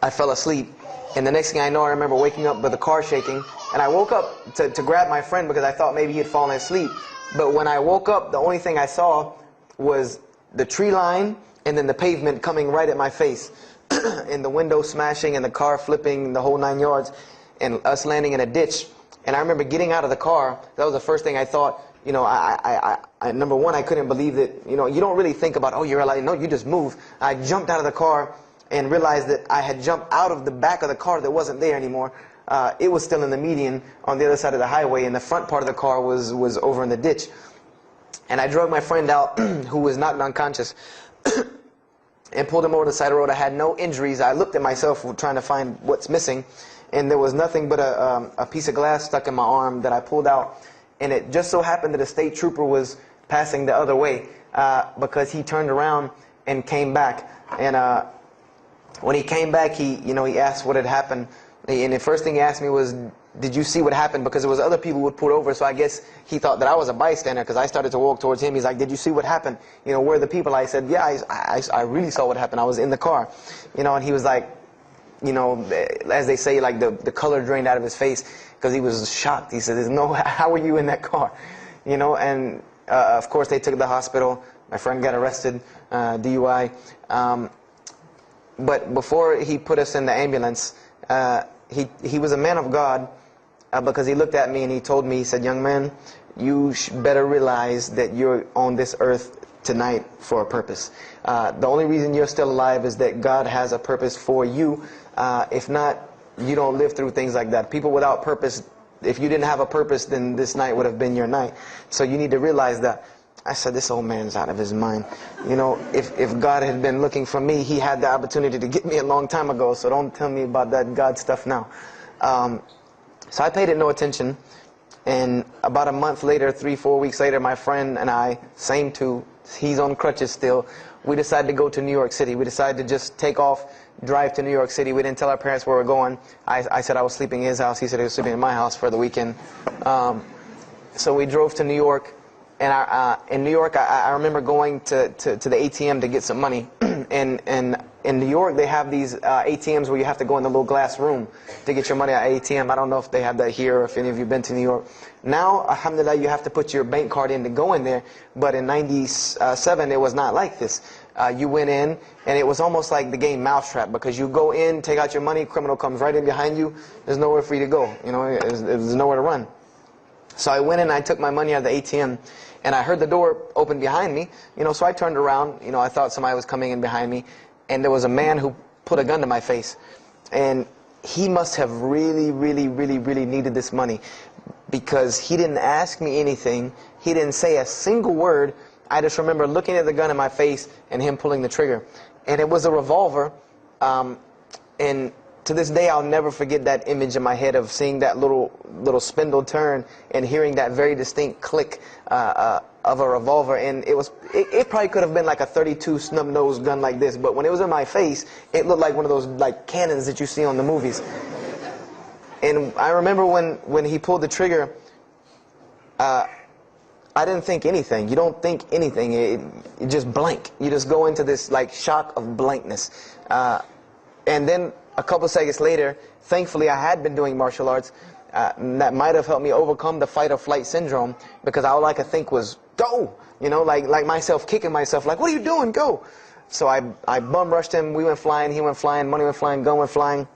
I fell asleep. And the next thing I know, I remember waking up with the car shaking. And I woke up to grab my friend, because I thought maybe he had fallen asleep. But when I woke up, the only thing I saw was the tree line and then the pavement coming right at my face. And the window smashing and the car flipping, the whole 9 yards. And us landing in a ditch. And I remember getting out of the car. That was the first thing I thought. You know, number one, I couldn't believe that, you know, you don't really think about, oh, you're alive. No, you just move. I jumped out of the car and realized that I had jumped out of the back of the car that wasn't there anymore. It was still in the median on the other side of the highway, and the front part of the car was over in the ditch. And I drug my friend out, who was knocked unconscious, and pulled him over to the side of the road. I had no injuries. I looked at myself trying to find what's missing. And there was nothing but a piece of glass stuck in my arm that I pulled out. And it just so happened that a state trooper was passing the other way, because he turned around and came back. And when he came back, he asked what had happened. And the first thing he asked me was, did you see what happened? Because there was other people who would pull over, so I guess he thought that I was a bystander, because I started to walk towards him. He's like, did you see what happened? You know, where are the people? I said, yeah, I really saw what happened. I was in the car. You know, and he was like, you know, as they say, like the color drained out of his face, because he was shocked. He said, how were you in that car? You know, and of course they took to the hospital. My friend got arrested, DUI. But before he put us in the ambulance, he was a man of God, because he looked at me and he told me, he said, young man, you better realize that you're on this earth tonight for a purpose. The only reason you're still alive is that God has a purpose for you. If not, you don't live through things like that. People without purpose, if you didn't have a purpose, then this night would have been your night. So you need to realize that. I said, this old man's out of his mind. You know, if God had been looking for me, he had the opportunity to get me a long time ago. So don't tell me about that God stuff now. So I paid it no attention. And about a month later, 3-4 weeks later, my friend and I, same two, he's on crutches still, we decided to go to New York City. We decided to just take off, drive to New York City. We didn't tell our parents where we were going. I said I was sleeping in his house. He said he was sleeping in my house for the weekend. So we drove to New York. And in New York, I remember going to the ATM to get some money. And in New York, they have these ATMs where you have to go in the little glass room to get your money at ATM. I don't know if they have that here or if any of you have been to New York. Now, alhamdulillah, you have to put your bank card in to go in there. But in 97, it was not like this. You went in, and it was almost like the game Mousetrap, because you go in, take out your money, criminal comes right in behind you. There's nowhere for you to go. You know, there's nowhere to run. So I went in, I took my money out of the ATM, and I heard the door open behind me. You know, so I turned around. You know, I thought somebody was coming in behind me, and there was a man who put a gun to my face. And he must have really, really, really, really needed this money, because he didn't ask me anything. He didn't say a single word. I just remember looking at the gun in my face and him pulling the trigger. And it was a revolver. And to this day, I'll never forget that image in my head of seeing that little spindle turn and hearing that very distinct click of a revolver. And it probably could have been like a .32 snub-nosed gun like this, but when it was in my face, it looked like one of those like cannons that you see on the movies. And I remember when he pulled the trigger, I didn't think anything. You don't think anything. It just blank. You just go into this like shock of blankness. And then a couple seconds later, thankfully I had been doing martial arts. That might have helped me overcome the fight or flight syndrome, because all I could think was, go! You know, like myself kicking myself, like, what are you doing? Go! So I bum rushed him. We went flying. He went flying. Money went flying. Gun went flying.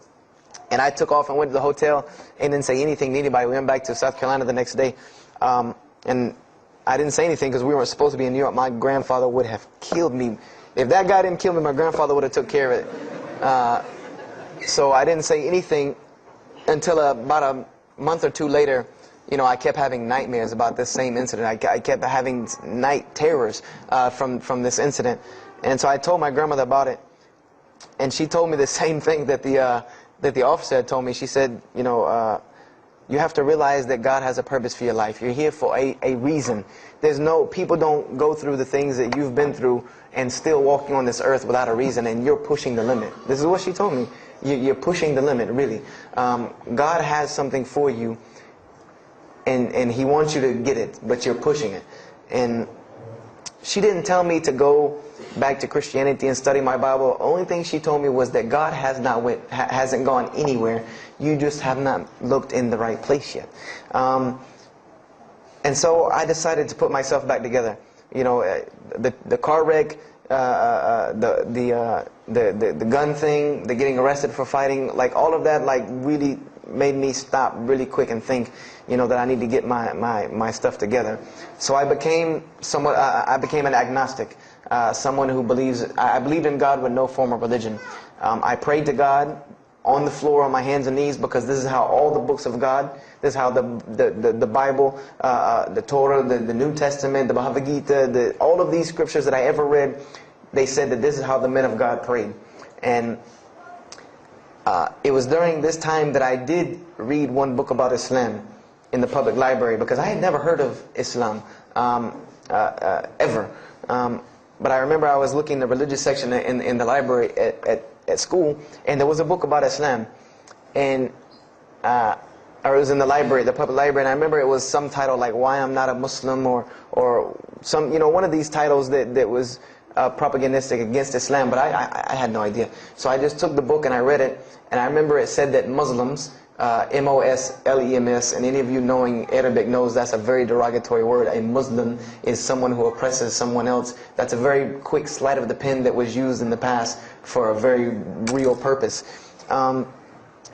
And I took off and went to the hotel and didn't say anything to anybody. We went back to South Carolina the next day. And I didn't say anything because we weren't supposed to be in New York. My grandfather would have killed me. If that guy didn't kill me, my grandfather would have took care of it. So I didn't say anything until about a month or two later. You know, I kept having nightmares about this same incident. I kept having night terrors from this incident. And so I told my grandmother about it. And she told me the same thing that the officer had told me. She said, you know, you have to realize that God has a purpose for your life. You're here for a reason. People don't go through the things that you've been through and still walking on this earth without a reason, and you're pushing the limit. This is what she told me. You're pushing the limit, really. God has something for you, and He wants you to get it, but you're pushing it. And she didn't tell me to go back to Christianity and study my Bible. The only thing she told me was that God hasn't gone anywhere. You just have not looked in the right place yet. And so I decided to put myself back together. You know, the car wreck, the gun thing, the getting arrested for fighting, like all of that, like really made me stop really quick and think, you know, that I need to get my stuff together. So I became an agnostic, someone who I believed in God with no form of religion. I prayed to God on the floor on my hands and knees, because this is how all the books of God, this is how the Bible, the Torah, the New Testament, the Bhagavad Gita, all of these scriptures that I ever read, they said that this is how the men of God prayed. And it was during this time that I did read one book about Islam in the public library, because I had never heard of Islam ever. But I remember I was looking in the religious section in the library at school, and there was a book about Islam, and or it was in the library, the public library, and I remember it was some title like "Why I'm Not a Muslim" or some, you know, one of these titles that was propagandistic against Islam, but I had no idea. So I just took the book and I read it, and I remember it said that Muslims, M-O-S-L-E-M-S, and any of you knowing Arabic knows that's a very derogatory word. A Muslim is someone who oppresses someone else. That's a very quick sleight of the pen that was used in the past for a very real purpose.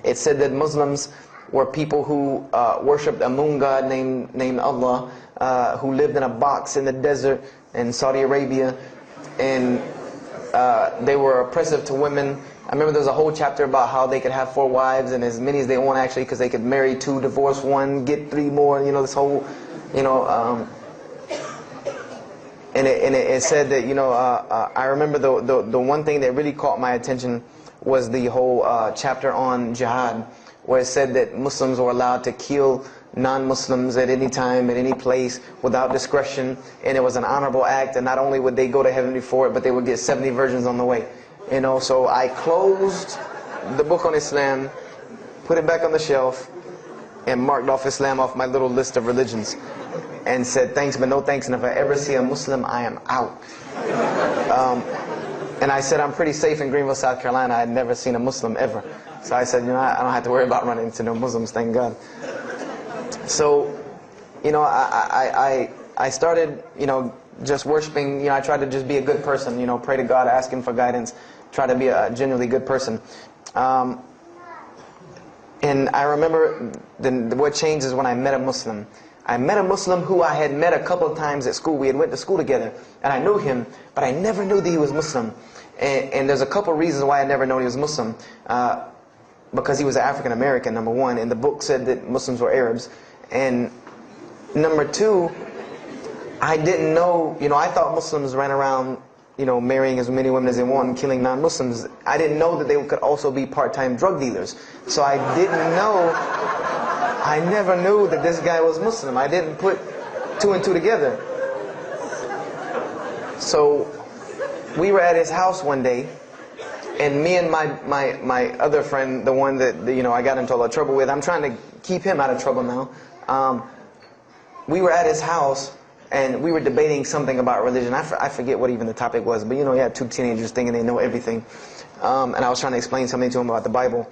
It said that Muslims were people who worshipped a moon god named Allah, who lived in a box in the desert, in Saudi Arabia, and they were oppressive to women. I remember there was a whole chapter about how they could have 4 wives and as many as they want, actually, because they could marry 2, divorce 1, get 3 more. You know, this whole, you know. And it said that, you know, I remember the one thing that really caught my attention was the whole chapter on jihad, where it said that Muslims were allowed to kill non-Muslims at any time, at any place, without discretion, and it was an honorable act, and not only would they go to heaven before it, but they would get 70 virgins on the way. You know, so I closed the book on Islam, put it back on the shelf, and marked off Islam off my little list of religions, and said thanks but no thanks, and if I ever see a Muslim, I am out. And I said I'm pretty safe in Greenville, South Carolina. I had never seen a Muslim ever. So I said, you know, I don't have to worry about running into no Muslims, thank God. So, you know, I started, you know, just worshiping. You know, I tried to just be a good person, you know, pray to God, ask Him for guidance, try to be a genuinely good person. And I remember what changed is when I met a Muslim. I met a Muslim who I had met a couple of times at school. We had went to school together, and I knew him, but I never knew that he was Muslim. And there's a couple of reasons why I never knew he was Muslim. Because he was African American, number one, and the book said that Muslims were Arabs. And number two, I didn't know, you know, I thought Muslims ran around, you know, marrying as many women as they want and killing non-Muslims. I didn't know that they could also be part-time drug dealers. So I didn't know, I never knew that this guy was Muslim. I didn't put 2 and 2 together. So we were at his house one day, and me and my other friend, the one that, you know, I got into a lot of trouble with, I'm trying to keep him out of trouble now. We were at his house, and we were debating something about religion. I forget what even the topic was, but you know, you had 2 teenagers thinking they know everything. And I was trying to explain something to him about the Bible.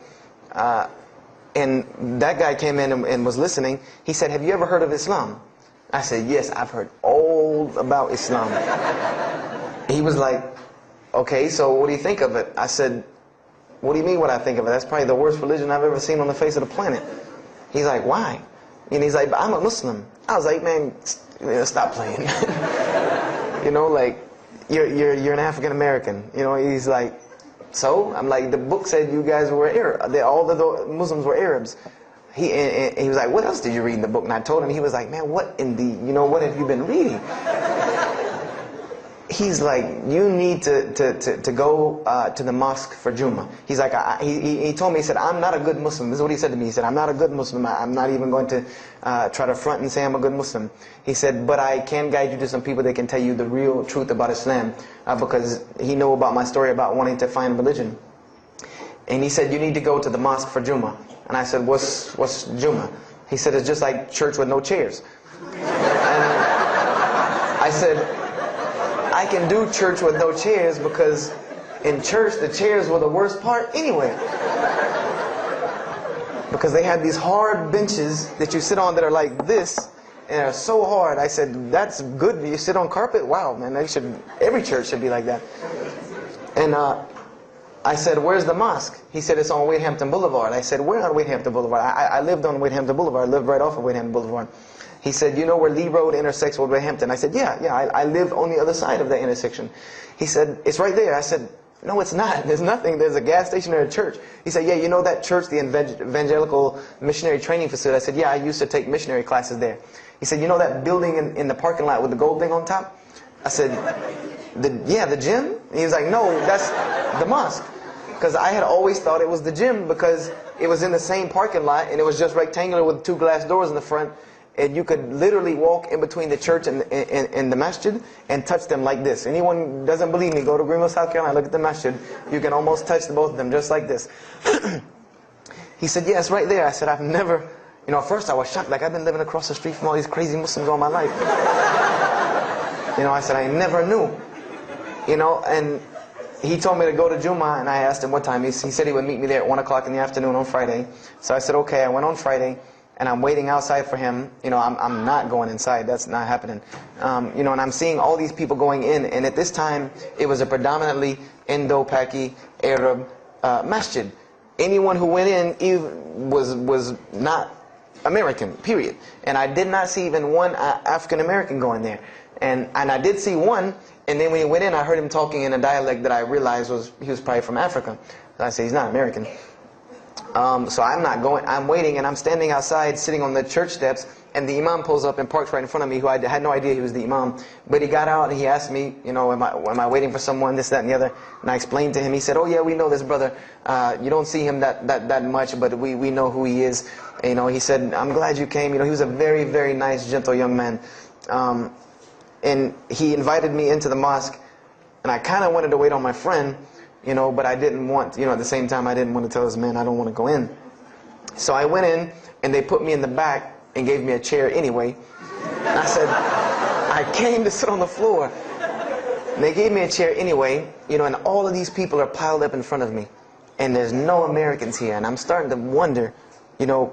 And that guy came in and was listening. He said, "Have you ever heard of Islam?" I said, "Yes, I've heard all about Islam." He was like, "Okay, so what do you think of it?" I said, "What do you mean what I think of it? That's probably the worst religion I've ever seen on the face of the planet." He's like, "Why?" And he's like, "I'm a Muslim." I was like, "Man, stop playing." You know, like, you're an African American. You know, he's like, "So?" I'm like, "The book said you guys were Arab. All the Muslims were Arabs." He was like, "What else did you read in the book?" And I told him. He was like, "Man, what in the, you know, what have you been reading?" He's like, "You need to go to the mosque for Jummah." He's like, he told me, he said, "I'm not a good Muslim." This is what he said to me. He said, "I'm not a good Muslim. I'm not even going to try to front and say I'm a good Muslim." He said, "But I can guide you to some people that can tell you the real truth about Islam," because he knew about my story about wanting to find religion. And he said, "You need to go to the mosque for Jummah." And I said, What's Jummah?" He said, "It's just like church with no chairs." And I said, "I can do church with no chairs because in church the chairs were the worst part anyway." Because they had these hard benches that you sit on that are like this, and they're so hard. I said, "That's good. You sit on carpet? Wow, man, every church should be like that." And I said, "Where's the mosque?" He said, "It's on Wadehampton Boulevard." I said, "Where on Wadehampton Boulevard?" I lived on Wadehampton Boulevard. I lived right off of Wadehampton Boulevard. He said, "You know where Lee Road intersects with Wadehampton?" I said, Yeah, I live on the other side of that intersection." He said, "It's right there." I said, "No, it's not. There's nothing. There's a gas station or a church." He said, "Yeah, you know that church, the Evangelical Missionary Training Facility?" I said, "Yeah, I used to take missionary classes there." He said, "You know that building in the parking lot with the gold thing on top?" I said, "Yeah, the gym?" And he was like, "No, that's the mosque." Because I had always thought it was the gym because it was in the same parking lot and it was just rectangular with 2 glass doors in the front. And you could literally walk in between the church and the masjid and touch them like this. Anyone doesn't believe me, go to Greenville, South Carolina, look at the masjid. You can almost touch both of them just like this. He said, "Yeah, it's right there." I said, "I've never," you know, at first I was shocked. Like, I've been living across the street from all these crazy Muslims all my life. You know, I said, "I never knew." You know, and he told me to go to Jummah, and I asked him what time. He said he would meet me there at 1 o'clock in the afternoon on Friday. So I said, okay. I went on Friday. And I'm waiting outside for him. You know, I'm not going inside. That's not happening. You know, and I'm seeing all these people going in. And at this time, it was a predominantly Indo-Paki Arab masjid. Anyone who went in was not American, period. And I did not see even one African American going there. And I did see one, and then when he went in, I heard him talking in a dialect that I realized he was probably from Africa. So I said, he's not American. So I'm not going, I'm waiting, and I'm standing outside sitting on the church steps, and the imam pulls up and parks right in front of me, who I had no idea he was the imam. But he got out and he asked me, you know, am I waiting for someone, this, that, and the other? And I explained to him. He said, oh yeah, we know this brother. You don't see him that much, but we know who he is. And, you know, he said, I'm glad you came. You know, he was a very, very nice, gentle young man. And he invited me into the mosque, and I kind of wanted to wait on my friend, you know, but I didn't want, you know, at the same time I didn't want to tell this man I don't want to go in. So I went in, and they put me in the back and gave me a chair anyway. And I said, I came to sit on the floor. And they gave me a chair anyway, you know, and all of these people are piled up in front of me. And there's no Americans here. And I'm starting to wonder, you know,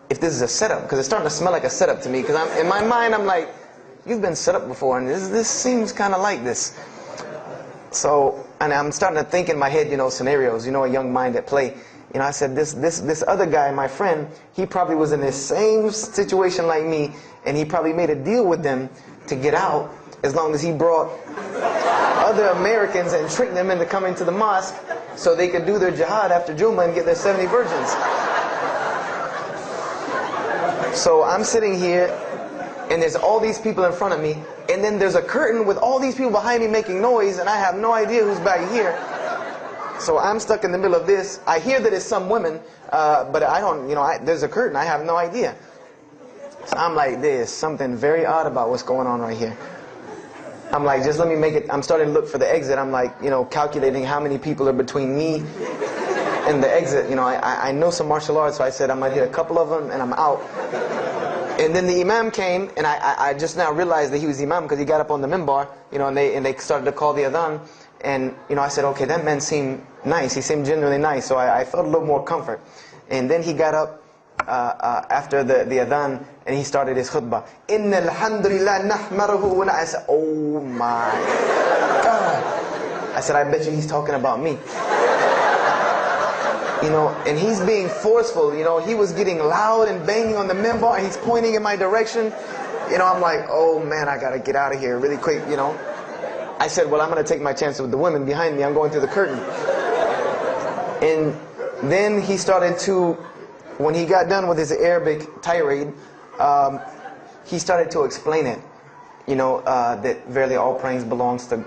if this is a setup. Because it's starting to smell like a setup to me. Because in my mind, I'm like, you've been set up before, and this seems kind of like this. So, and I'm starting to think in my head, you know, scenarios, you know, a young mind at play. You know, I said, this other guy, my friend, he probably was in the same situation like me, and he probably made a deal with them to get out, as long as he brought other Americans and tricked them into coming to the mosque so they could do their jihad after Jummah and get their 70 virgins. So I'm sitting here, and there's all these people in front of me, and then there's a curtain with all these people behind me making noise, and I have no idea who's back here. So I'm stuck in the middle of this. I hear that it's some women, but I don't, you know, there's a curtain. I have no idea. So I'm like, there's something very odd about what's going on right here. I'm like, just let me make it. I'm starting to look for the exit. I'm like, you know, calculating how many people are between me and the exit. You know, I know some martial arts, so I said I'm going to hit a couple of them and I'm out. And then the imam came, and I just now realized that he was the imam because he got up on the minbar, you know, and they started to call the adhan. And, you know, I said, okay, that man seemed nice. He seemed genuinely nice. So I felt a little more comfort. And then he got up after the adhan, and he started his khutbah. Inna alhamdulillah nahmaruhu wa I said, oh my God. I said, I bet you he's talking about me. You know, and he's being forceful. You know, he was getting loud and banging on the minbar, and he's pointing in my direction. You know, I'm like, oh man, I got to get out of here really quick, you know. I said, well, I'm going to take my chances with the women behind me. I'm going through the curtain. And then he started to, when he got done with his Arabic tirade, he started to explain it. You know, that verily all praise belongs to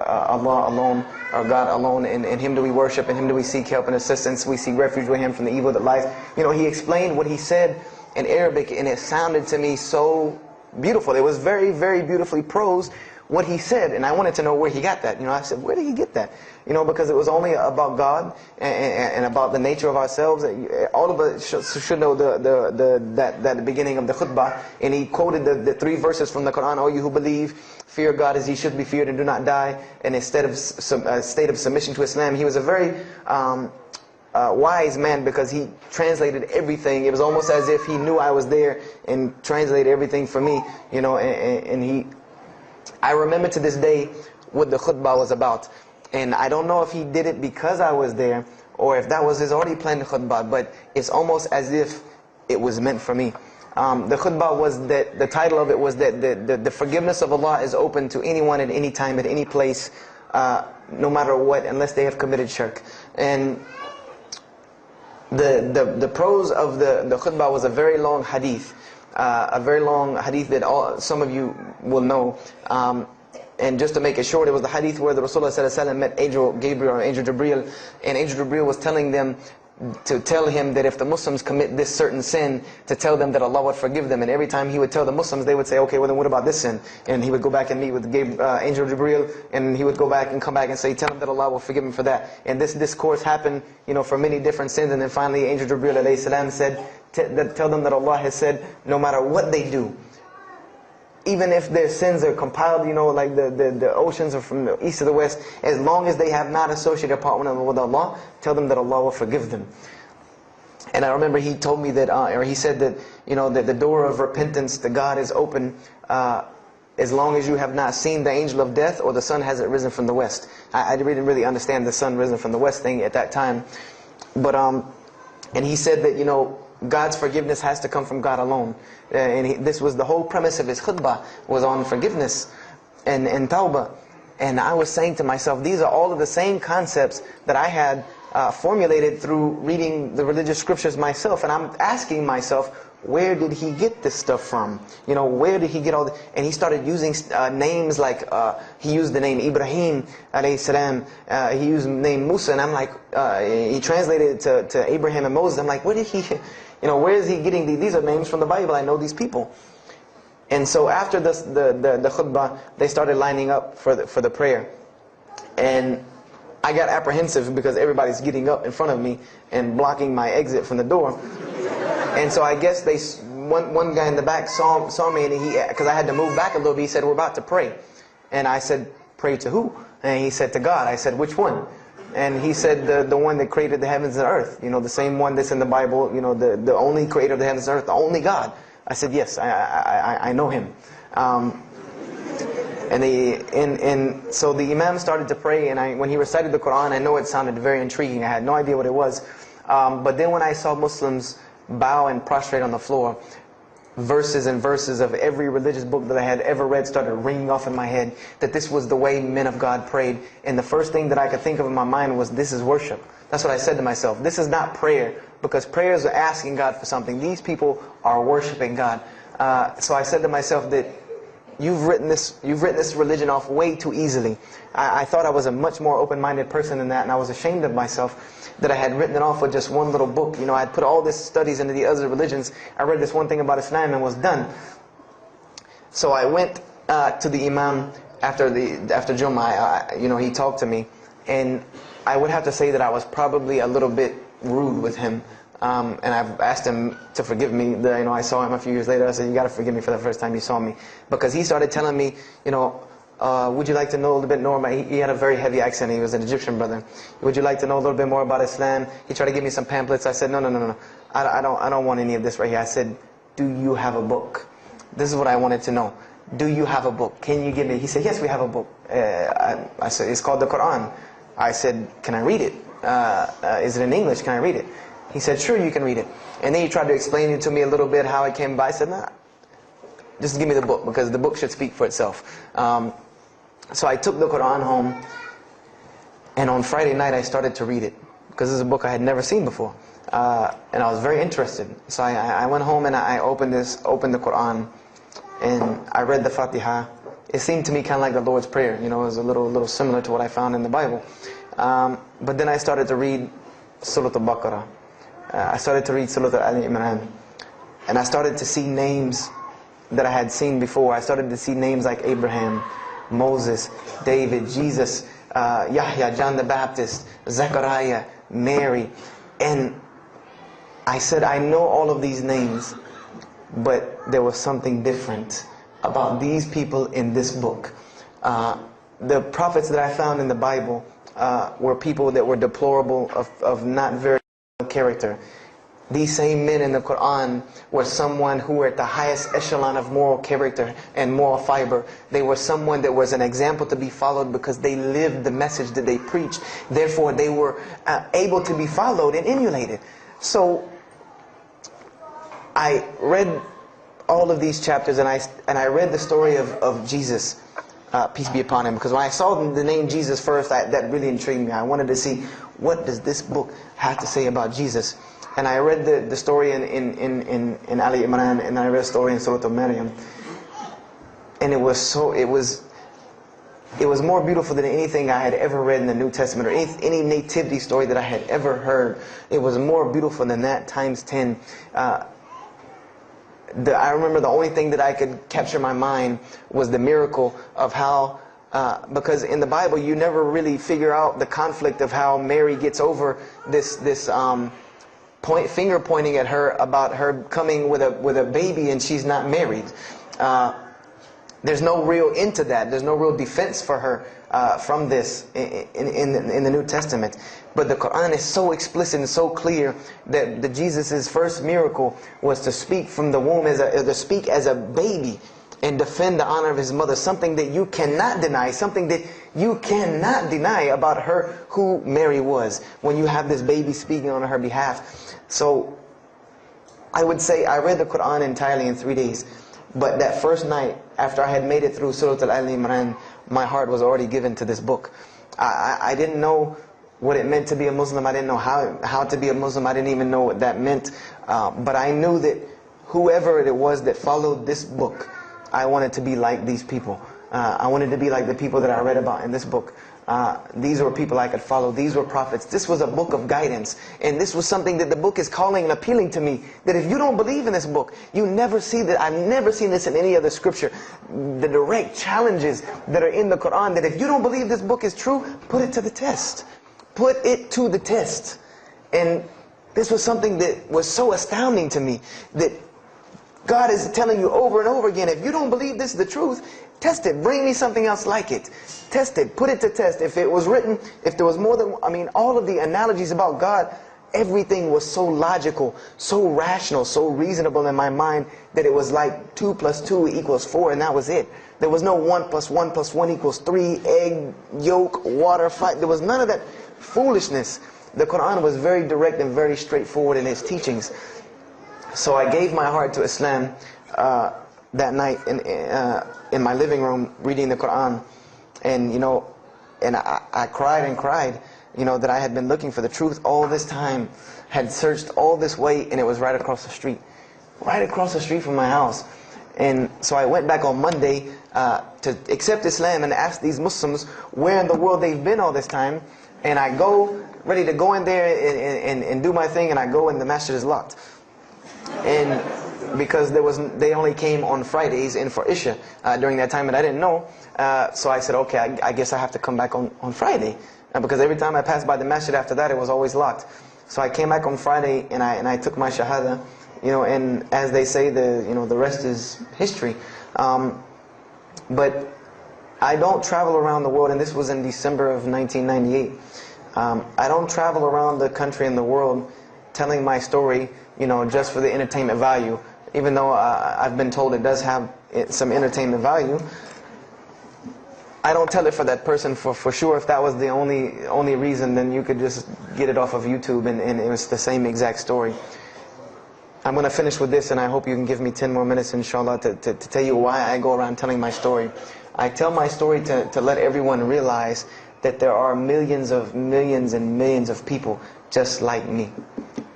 Allah alone, or God alone. In Him do we worship, in Him do we seek help and assistance. We seek refuge with Him from the evil that lies. You know, he explained what he said in Arabic, and it sounded to me so beautiful. It was very, very beautifully prosed, what he said, and I wanted to know where he got that. You know, I said, where did he get that? You know, because it was only about God and about the nature of ourselves. All of us should know that the beginning of the khutbah, and he quoted the 3 verses from the Quran. O you who believe, fear God as ye should be feared and do not die, and instead of a state of submission to Islam. He was a very wise man, because he translated everything. It was almost as if he knew I was there and translated everything for me. You know, and I remember to this day what the khutbah was about. And I don't know if he did it because I was there, or if that was his already planned khutbah, but it's almost as if it was meant for me. The khutbah was that, the title of it was that the forgiveness of Allah is open to anyone at any time, at any place, no matter what, unless they have committed shirk. And the prose of the khutbah was a very long hadith. A very long hadith that some of you will know. And just to make it short, it was the hadith where the Rasulullah met Angel Gabriel or Angel Jibreel, and Angel Jibreel was telling them to tell him that if the Muslims commit this certain sin, to tell them that Allah would forgive them. And every time he would tell the Muslims, they would say, okay, well then what about this sin? And he would go back and meet with Angel Jibreel, and he would go back and come back and say, tell them that Allah will forgive him for that. And this discourse happened, you know, for many different sins. And then finally Angel Jibreel (la'isalam) said, tell them that Allah has said, no matter what they do, even if their sins are compiled, you know, like the oceans are from the east to the west, as long as they have not associated a partner with Allah, tell them that Allah will forgive them. And I remember he told me that, or he said that, you know, that the door of repentance to God is open as long as you have not seen the angel of death or the sun hasn't risen from the west. I didn't really understand the sun risen from the west thing at that time. But, and he said that, you know, God's forgiveness has to come from God alone. This was the whole premise of his khutbah, was on forgiveness and tawbah. And I was saying to myself, these are all of the same concepts that I had formulated through reading the religious scriptures myself. And I'm asking myself, where did he get this stuff from? You know, where did he get all this? And he started using names like, he used the name Ibrahim, ﷺ. He used the name Musa, and I'm like, he translated it to Abraham and Moses. I'm like, where did he, you know, where is he getting these? These are names from the Bible. I know these people. And so after the khutbah, they started lining up for the prayer. And I got apprehensive because everybody's getting up in front of me and blocking my exit from the door. And so I guess one guy in the back saw me, and because I had to move back a little bit, he said, we're about to pray. And I said, pray to who? And he said, to God. I said, which one? And he said, the one that created the heavens and earth. You know, the same one that's in the Bible, you know, the only creator of the heavens and earth, the only God. I said, yes, I know him. And so the Imam started to pray, and when he recited the Quran, I know it sounded very intriguing. I had no idea what it was. But then when I saw Muslims bow and prostrate on the floor, verses and verses of every religious book that I had ever read started ringing off in my head, that this was the way men of God prayed. And the first thing that I could think of in my mind was, this is worship. That's what I said to myself. This is not prayer, because prayers are asking God for something. These people are worshiping God. So I said to myself that you've written this religion off way too easily. I thought I was a much more open-minded person than that, and I was ashamed of myself that I had written it off with just one little book. You know, I had put all these studies into the other religions. I read this one thing about Islam and was done. So I went to the Imam after Jummah. You know, he talked to me, and I would have to say that I was probably a little bit rude with him. And I've asked him to forgive me. You know, I saw him a few years later. I said, you got to forgive me for the first time you saw me, because he started telling me, you know, would you like to know a little bit more about, he had a very heavy accent, he was an Egyptian brother. Would you like to know a little bit more about Islam? He tried to give me some pamphlets. I said, no. I don't want any of this right here. I said, do you have a book? This is what I wanted to know. Do you have a book? Can you give me? He said, yes, we have a book. I said, it's called the Quran. I said, can I read it? Is it in English? Can I read it? He said, sure, you can read it. And then he tried to explain it to me a little bit, how it came by. I said, nah, just give me the book, because the book should speak for itself. So I took the Quran home, and on Friday night I started to read it, because this is a book I had never seen before. And I was very interested. So I went home and I opened the Quran, and I read the Fatiha. It seemed to me kind of like the Lord's Prayer. You know, it was a little similar to what I found in the Bible. But then I started to read Surah Al-Baqarah. I started to read Surah Al-Imran. And I started to see names that I had seen before. I started to see names like Abraham, Moses, David, Jesus, Yahya, John the Baptist, Zechariah, Mary. And I said, I know all of these names, but there was something different about these people in this book. The prophets that I found in the Bible were people that were deplorable, of not very good character. These same men in the Quran were someone who were at the highest echelon of moral character and moral fiber. They were someone that was an example to be followed, because they lived the message that they preached. Therefore, they were able to be followed and emulated. So I read all of these chapters, and I read the story of Jesus, peace be upon him, because when I saw the name Jesus first, that really intrigued me. I wanted to see, what does this book have to say about Jesus? And I read the story in Ali Imran, and I read the story in Surah Al-Maryam. And it was more beautiful than anything I had ever read in the New Testament, or any nativity story that I had ever heard. It was more beautiful than that, times 10. I remember the only thing that I could capture in my mind was the miracle of how, because in the Bible you never really figure out the conflict of how Mary gets over this finger pointing at her about her coming with a baby and she's not married. There's no real end to that. There's no real defense for her from this in the New Testament. But the Quran is so explicit and so clear that Jesus' first miracle was to speak from the womb, to speak as a baby and defend the honor of his mother. Something that you cannot deny. Something that you cannot deny about her, who Mary was, when you have this baby speaking on her behalf. So I would say I read the Quran entirely in 3 days. But that first night, after I had made it through Surah Al-Imran, my heart was already given to this book. I didn't know what it meant to be a Muslim. I didn't know how to be a Muslim. I didn't even know what that meant. But I knew that whoever it was that followed this book, I wanted to be like these people. I wanted to be like the people that I read about in this book. These were people I could follow. These were prophets. This was a book of guidance. And this was something that the book is calling and appealing to me. That if you don't believe in this book, you never see that. I've never seen this in any other scripture. The direct challenges that are in the Quran, that if you don't believe this book is true, put it to the test. Put it to the test. And this was something that was so astounding to me, that God is telling you over and over again, if you don't believe this is the truth, test it. Bring me something else like it. Test it. Put it to test. If it was written, if there was more than, all of the analogies about God, everything was so logical, so rational, so reasonable in my mind, that it was like 2 + 2 = 4, and that was it. There was no 1 + 1 + 1 = 3, egg, yolk, water, fight. There was none of that foolishness. The Quran was very direct and very straightforward in its teachings. So I gave my heart to Islam that night in my living room, reading the Quran. And I cried and cried, that I had been looking for the truth all this time, had searched all this way, and it was right across the street. Right across the street from my house. And so I went back on Monday to accept Islam and ask these Muslims where in the world they've been all this time. And I go, ready to go in there and do my thing, and I go and the masjid is locked. And because they only came on Fridays and for Isha during that time, and I didn't know. So I said, okay, I guess I have to come back on Friday. Because every time I passed by the masjid after that, it was always locked. So I came back on Friday and I took my shahada. And as they say, the rest is history. But I don't travel around the world, and this was in December of 1998. I don't travel around the country and the world telling my story, just for the entertainment value. Even though I've been told it does have some entertainment value, I don't tell it for that person for sure. If that was the only reason, then you could just get it off of YouTube and it was the same exact story. I'm going to finish with this, and I hope you can give me 10 more minutes, inshallah, to tell you why I go around telling my story. I tell my story to let everyone realize that there are millions and millions of people just like me.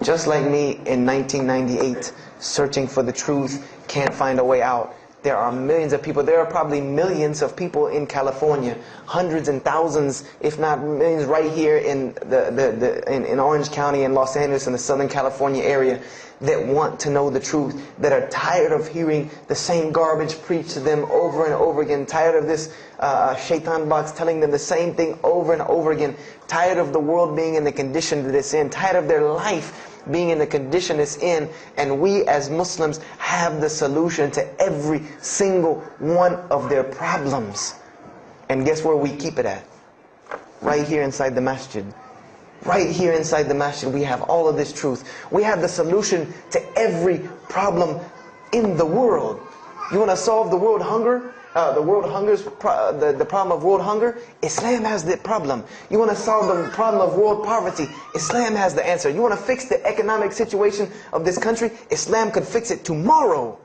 Just like me in 1998, searching for the truth, can't find a way out. There are millions of people. There are probably millions of people in California, hundreds and thousands, if not millions, right here in in Orange County and Los Angeles in the Southern California area, that want to know the truth, that are tired of hearing the same garbage preached to them over and over again, tired of this shaitan box telling them the same thing over and over again, tired of the world being in the condition that it's in, tired of their life being in the condition it's in. And we as Muslims have the solution to every single one of their problems. And guess where we keep it at? Right here inside the masjid. Right here inside the masjid, we have all of this truth. We have the solution to every problem in the world. You want to solve the world hunger? The problem of world hunger? Islam has the problem. You want to solve the problem of world poverty? Islam has the answer. You want to fix the economic situation of this country? Islam could fix it tomorrow.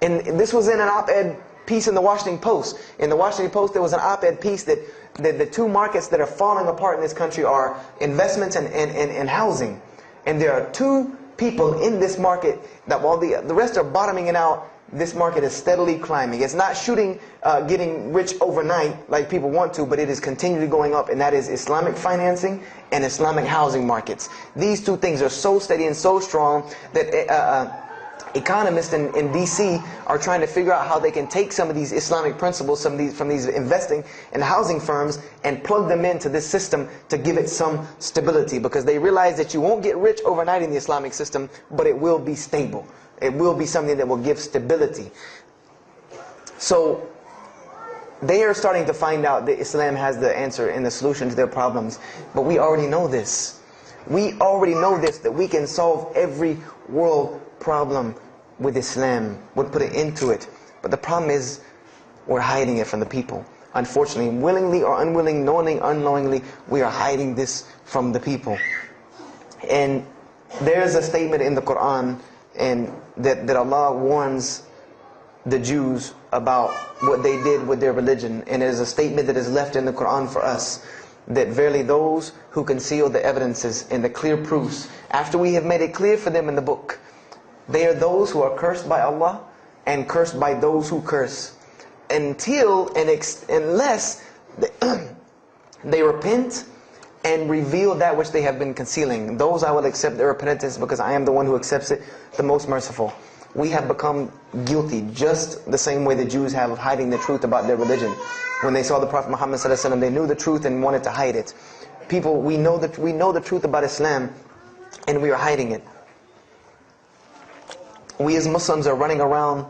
And this was in an op-ed piece in the Washington Post. In the Washington Post, there was an op-ed piece that the two markets that are falling apart in this country are investments and housing. And there are two people in this market that while the rest are bottoming it out, this market is steadily climbing. It's not getting rich overnight like people want to, but it is continually going up, and that is Islamic financing and Islamic housing markets. These two things are so steady and so strong that economists in DC are trying to figure out how they can take some of these Islamic principles, from these investing and housing firms, and plug them into this system to give it some stability, because they realize that you won't get rich overnight in the Islamic system, but it will be stable. It will be something that will give stability. So they are starting to find out that Islam has the answer and the solution to their problems. But we already know this. We already know this, that we can solve every world problem with Islam. We'll put it into it. But the problem is, we're hiding it from the people. Unfortunately, willingly or unwilling, knowingly, unknowingly, we are hiding this from the people. And There's a statement in the Quran and that Allah warns the Jews about what they did with their religion. And it is a statement that is left in the Quran for us, that verily those who conceal the evidences and the clear proofs, after we have made it clear for them in the book, they are those who are cursed by Allah and cursed by those who curse, unless they repent and reveal that which they have been concealing. Those I will accept their repentance, because I am the one who accepts it, the most merciful. We have become guilty just the same way the Jews have of hiding the truth about their religion. When they saw the Prophet Muhammad ﷺ, they knew the truth and wanted to hide it. People, we know the truth about Islam, and we are hiding it. We as Muslims are running around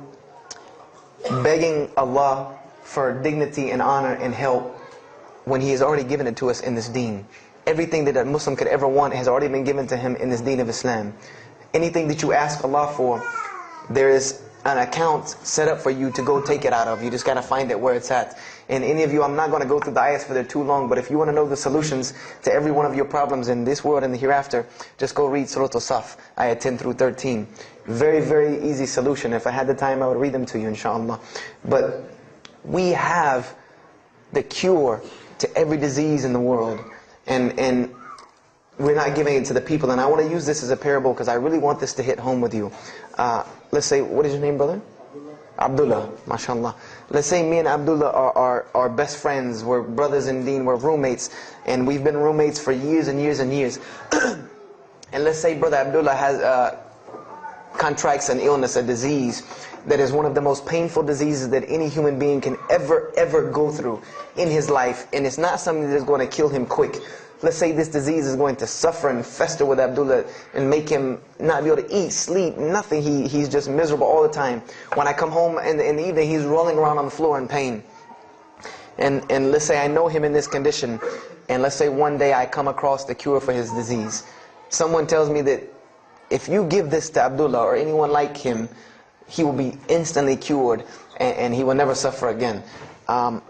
begging Allah for dignity and honor and help when He has already given it to us in this deen. Everything that a Muslim could ever want has already been given to him in this deen of Islam. Anything that you ask Allah for, there is an account set up for you to go take it out of. You just got to find it where it's at. And any of you, I'm not going to go through the ayahs for they're too long, but if you want to know the solutions to every one of your problems in this world and the hereafter, just go read Surah Al-Saf, ayah 10 through 13. Very, very easy solution. If I had the time, I would read them to you, inshallah. But we have the cure to every disease in the world. And we're not giving it to the people. And I want to use this as a parable because I really want this to hit home with you. Let's say, what is your name, brother? Abdullah, mashallah. Let's say me and Abdullah are best friends. We're brothers in deen, we're roommates. And we've been roommates for years and years and years. And let's say brother Abdullah has contracts an illness, a disease that is one of the most painful diseases that any human being can ever go through in his life. And it's not something that is going to kill him quick. Let's say this disease is going to suffer and fester with Abdullah and make him not be able to eat, sleep, nothing. He's just miserable all the time. When I come home in the evening, he's rolling around on the floor in pain. And let's say I know him in this condition, and let's say one day I come across the cure for his disease. Someone tells me that if you give this to Abdullah or anyone like him, he will be instantly cured and he will never suffer again. And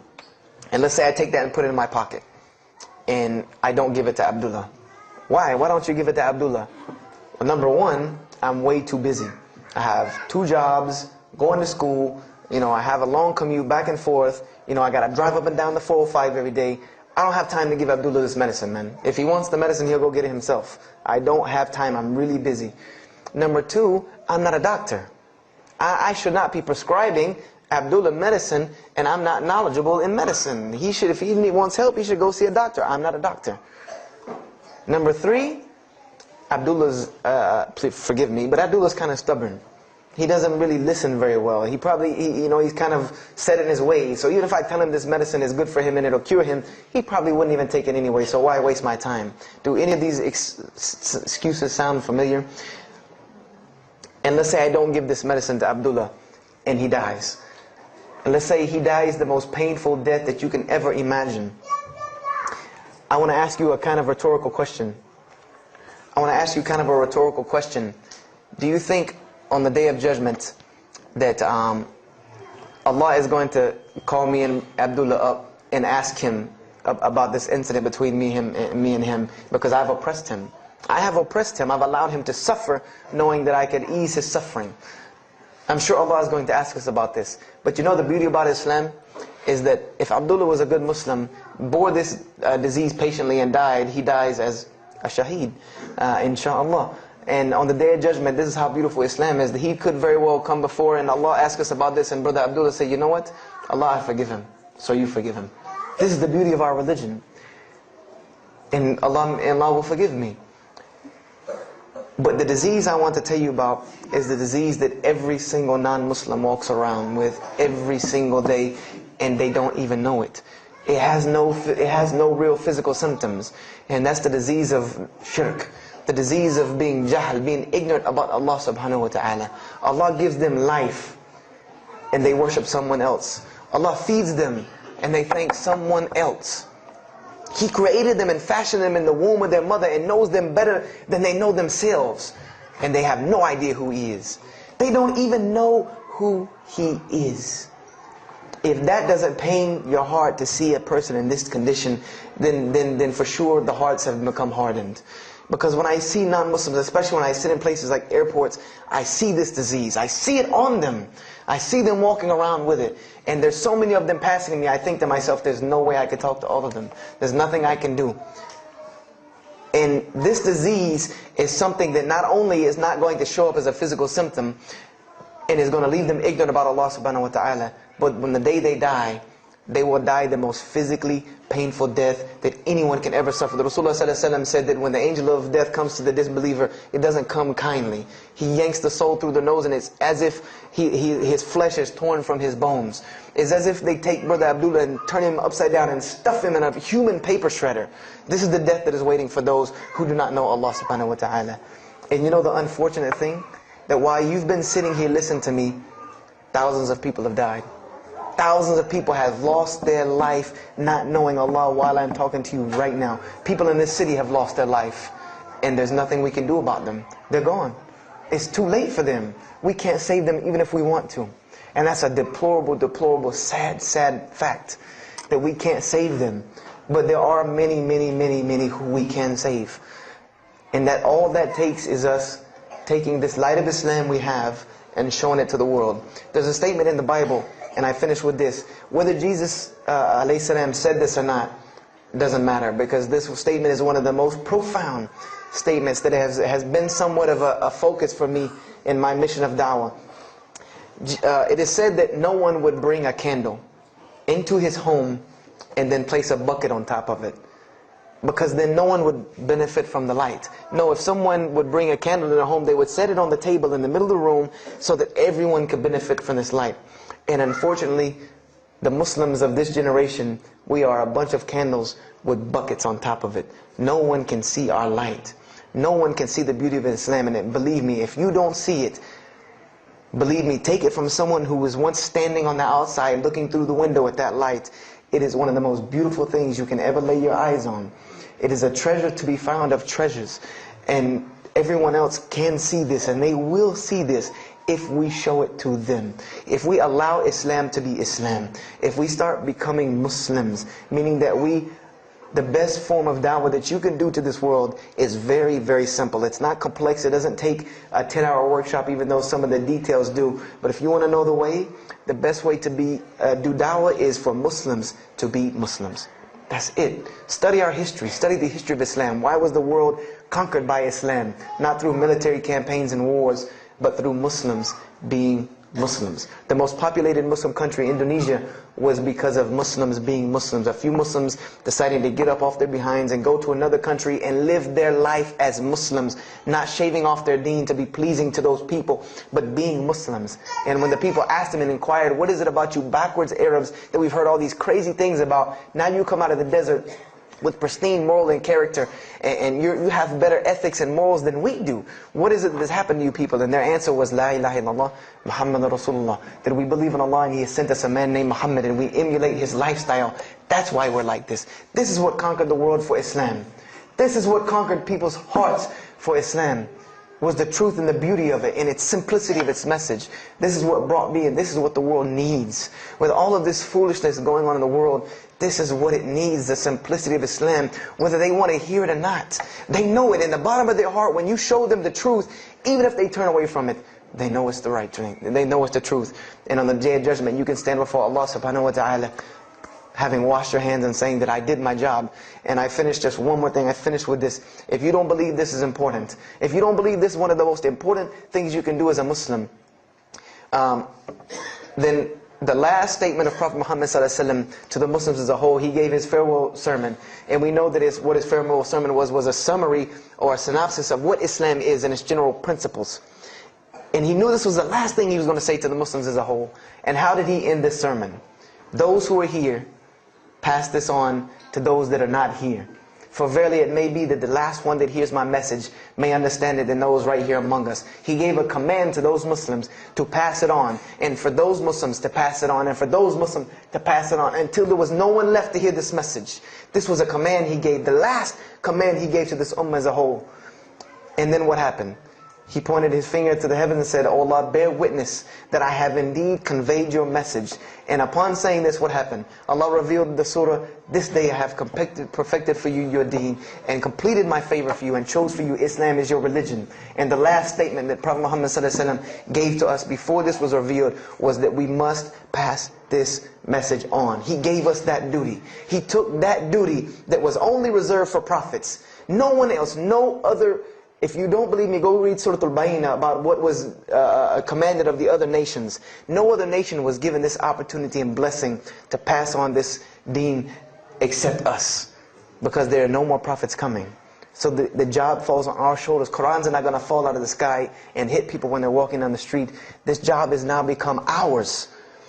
let's say I take that and put it in my pocket, and I don't give it to Abdullah. Why? Why don't you give it to Abdullah? Well, number one, I'm way too busy. I have 2 jobs, going to school, I have a long commute back and forth, I gotta drive up and down the 405 every day. I don't have time to give Abdullah this medicine, man. If he wants the medicine, he'll go get it himself. I don't have time, I'm really busy. Number 2, I'm not a doctor. I should not be prescribing Abdullah medicine, and I'm not knowledgeable in medicine. He should, if he wants help, he should go see a doctor. I'm not a doctor. Number 3, Abdullah's, please forgive me, but Abdullah's kind of stubborn. He doesn't really listen very well. He probably, he's kind of set in his ways. So even if I tell him this medicine is good for him and it'll cure him, he probably wouldn't even take it anyway. So why waste my time? Do any of these excuses sound familiar? And let's say I don't give this medicine to Abdullah and he dies. And let's say he dies the most painful death that you can ever imagine. I want to ask you a kind of rhetorical question. Do you think on the Day of Judgment that Allah is going to call me and Abdullah up and ask him about this incident between me and him because I've oppressed him? I have oppressed him. I've allowed him to suffer knowing that I could ease his suffering. I'm sure Allah is going to ask us about this. But the beauty about Islam is that if Abdullah was a good Muslim, bore this disease patiently and died, he dies as a shaheed, inshaAllah. And on the Day of Judgment, this is how beautiful Islam is, that he could very well come before and Allah ask us about this, and brother Abdullah say, you know what? Allah, I forgive him. So you forgive him. This is the beauty of our religion. And Allah will forgive me. But the disease I want to tell you about is the disease that every single non-Muslim walks around with every single day, and they don't even know it. It has no real physical symptoms, and that's the disease of shirk, the disease of being jahl, being ignorant about Allah subhanahu wa ta'ala. Allah gives them life, and they worship someone else. Allah feeds them, and they thank someone else. He created them and fashioned them in the womb of their mother and knows them better than they know themselves. And they have no idea who He is. They don't even know who He is. If that doesn't pain your heart to see a person in this condition, then for sure the hearts have become hardened. Because when I see non-Muslims, especially when I sit in places like airports, I see this disease. I see it on them. I see them walking around with it. And there's so many of them passing me, I think to myself, there's no way I could talk to all of them. There's nothing I can do. And this disease is something that not only is not going to show up as a physical symptom and is going to leave them ignorant about Allah subhanahu wa ta'ala, but when the day they die, they will die the most physically painful death that anyone can ever suffer. The Rasulullah ﷺ said that when the angel of death comes to the disbeliever, it doesn't come kindly. He yanks the soul through the nose, and it's as if his flesh is torn from his bones. It's as if they take Brother Abdullah and turn him upside down and stuff him in a human paper shredder. This is the death that is waiting for those who do not know Allah subhanahu wa ta'ala. And you know the unfortunate thing? That while you've been sitting here listening to me, thousands of people have died. Thousands of people have lost their life not knowing Allah while I'm talking to you right now. People in this city have lost their life, and there's nothing we can do about them. They're gone. It's too late for them. We can't save them even if we want to. And that's a deplorable, deplorable, sad, sad fact that we can't save them. But there are many, many, many, many who we can save. And that all that takes is us taking this light of Islam we have and showing it to the world. There's a statement in the Bible, and I finish with this. Whether Jesus ﷺ said this or not doesn't matter, because this statement is one of the most profound statements that has been somewhat of a focus for me in my mission of da'wah. It is said that no one would bring a candle into his home and then place a bucket on top of it, because then no one would benefit from the light. No, if someone would bring a candle in their home, they would set it on the table in the middle of the room so that everyone could benefit from this light. And unfortunately, the Muslims of this generation, we are a bunch of candles with buckets on top of it. No one can see our light. No one can see the beauty of Islam in it. Believe me, if you don't see it, believe me, take it from someone who was once standing on the outside looking through the window at that light. It is one of the most beautiful things you can ever lay your eyes on. It is a treasure to be found of treasures. And everyone else can see this, and they will see this if we show it to them. If we allow Islam to be Islam. If we start becoming Muslims, meaning that the best form of da'wah that you can do to this world is very, very simple. It's not complex. It doesn't take a 10-hour workshop, even though some of the details do. But if you want to know the way, the best way to do da'wah is for Muslims to be Muslims. That's it. Study our history. Study the history of Islam. Why was the world conquered by Islam? Not through military campaigns and wars, but through Muslims being Muslims. The most populated Muslim country, Indonesia, was because of Muslims being Muslims. A few Muslims deciding to get up off their behinds and go to another country and live their life as Muslims, not shaving off their deen to be pleasing to those people, but being Muslims. And when the people asked them and inquired, what is it about you backwards Arabs that we've heard all these crazy things about? Now you come out of the desert with pristine moral and character, and you have better ethics and morals than we do. What is it that's happened to you people? And their answer was, La ilaha illallah, Muhammad Rasulullah. That we believe in Allah and He has sent us a man named Muhammad, and we emulate his lifestyle. That's why we're like this. This is what conquered the world for Islam. This is what conquered people's hearts for Islam. Was the truth and the beauty of it, and its simplicity of its message. This is what brought me, and this is what the world needs. With all of this foolishness going on in the world, this is what it needs, the simplicity of Islam, whether they want to hear it or not. They know it in the bottom of their heart. When you show them the truth, even if they turn away from it, they know it's the right thing. They know it's the truth. And on the day of judgment, you can stand before Allah subhanahu wa ta'ala, having washed your hands and saying that I did my job. And I finished just one more thing. I finished with this. If you don't believe this is important, if you don't believe this is one of the most important things you can do as a Muslim, then the last statement of Prophet Muhammad ﷺ to the Muslims as a whole, he gave his farewell sermon. And we know that what his farewell sermon was a summary or a synopsis of what Islam is and its general principles. And he knew this was the last thing he was going to say to the Muslims as a whole. And how did he end this sermon? Those who are here, pass this on to those that are not here. For verily it may be that the last one that hears my message may understand it than those right here among us. He gave a command to those Muslims to pass it on, and for those Muslims to pass it on, and for those Muslims to pass it on, until there was no one left to hear this message. This was a command he gave, the last command he gave to this ummah as a whole. And then what happened? He pointed his finger to the heavens and said, "O Allah, bear witness that I have indeed conveyed your message." And upon saying this, what happened? Allah revealed the surah, "This day I have perfected for you your deen and completed my favor for you and chose for you Islam as your religion." And the last statement that Prophet Muhammad ﷺ gave to us before this was revealed was that we must pass this message on. He gave us that duty. He took that duty that was only reserved for prophets. No one else, no other. If you don't believe me, go read Surah Al-Bayna about what was commanded of the other nations. No other nation was given this opportunity and blessing to pass on this deen except us. Because there are no more prophets coming. So the job falls on our shoulders. Qurans are not going to fall out of the sky and hit people when they're walking down the street. This job has now become ours.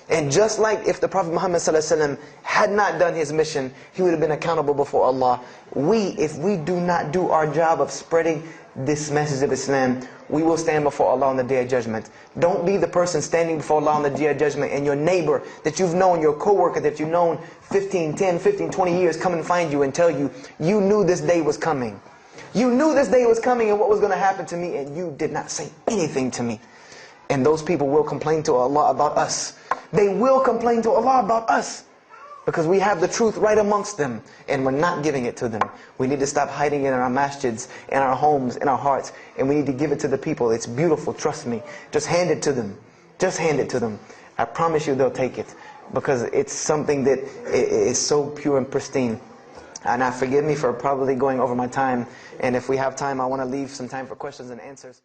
And just like if the Prophet Muhammad ﷺ had not done his mission, he would have been accountable before Allah. If we do not do our job of spreading this message of Islam, we will stand before Allah on the Day of Judgment. Don't be the person standing before Allah on the Day of Judgment and your neighbor that you've known, your co-worker that you've known 10, 15, 20 years come and find you and tell you, "You knew this day was coming. You knew this day was coming and what was going to happen to me, and you did not say anything to me." And those people will complain to Allah about us. They will complain to Allah about us. Because we have the truth right amongst them and we're not giving it to them. We need to stop hiding it in our masjids, in our homes, in our hearts. And we need to give it to the people. It's beautiful, trust me. Just hand it to them. Just hand it to them. I promise you they'll take it. Because it's something that is so pure and pristine. And now forgive me for probably going over my time. And if we have time, I want to leave some time for questions and answers.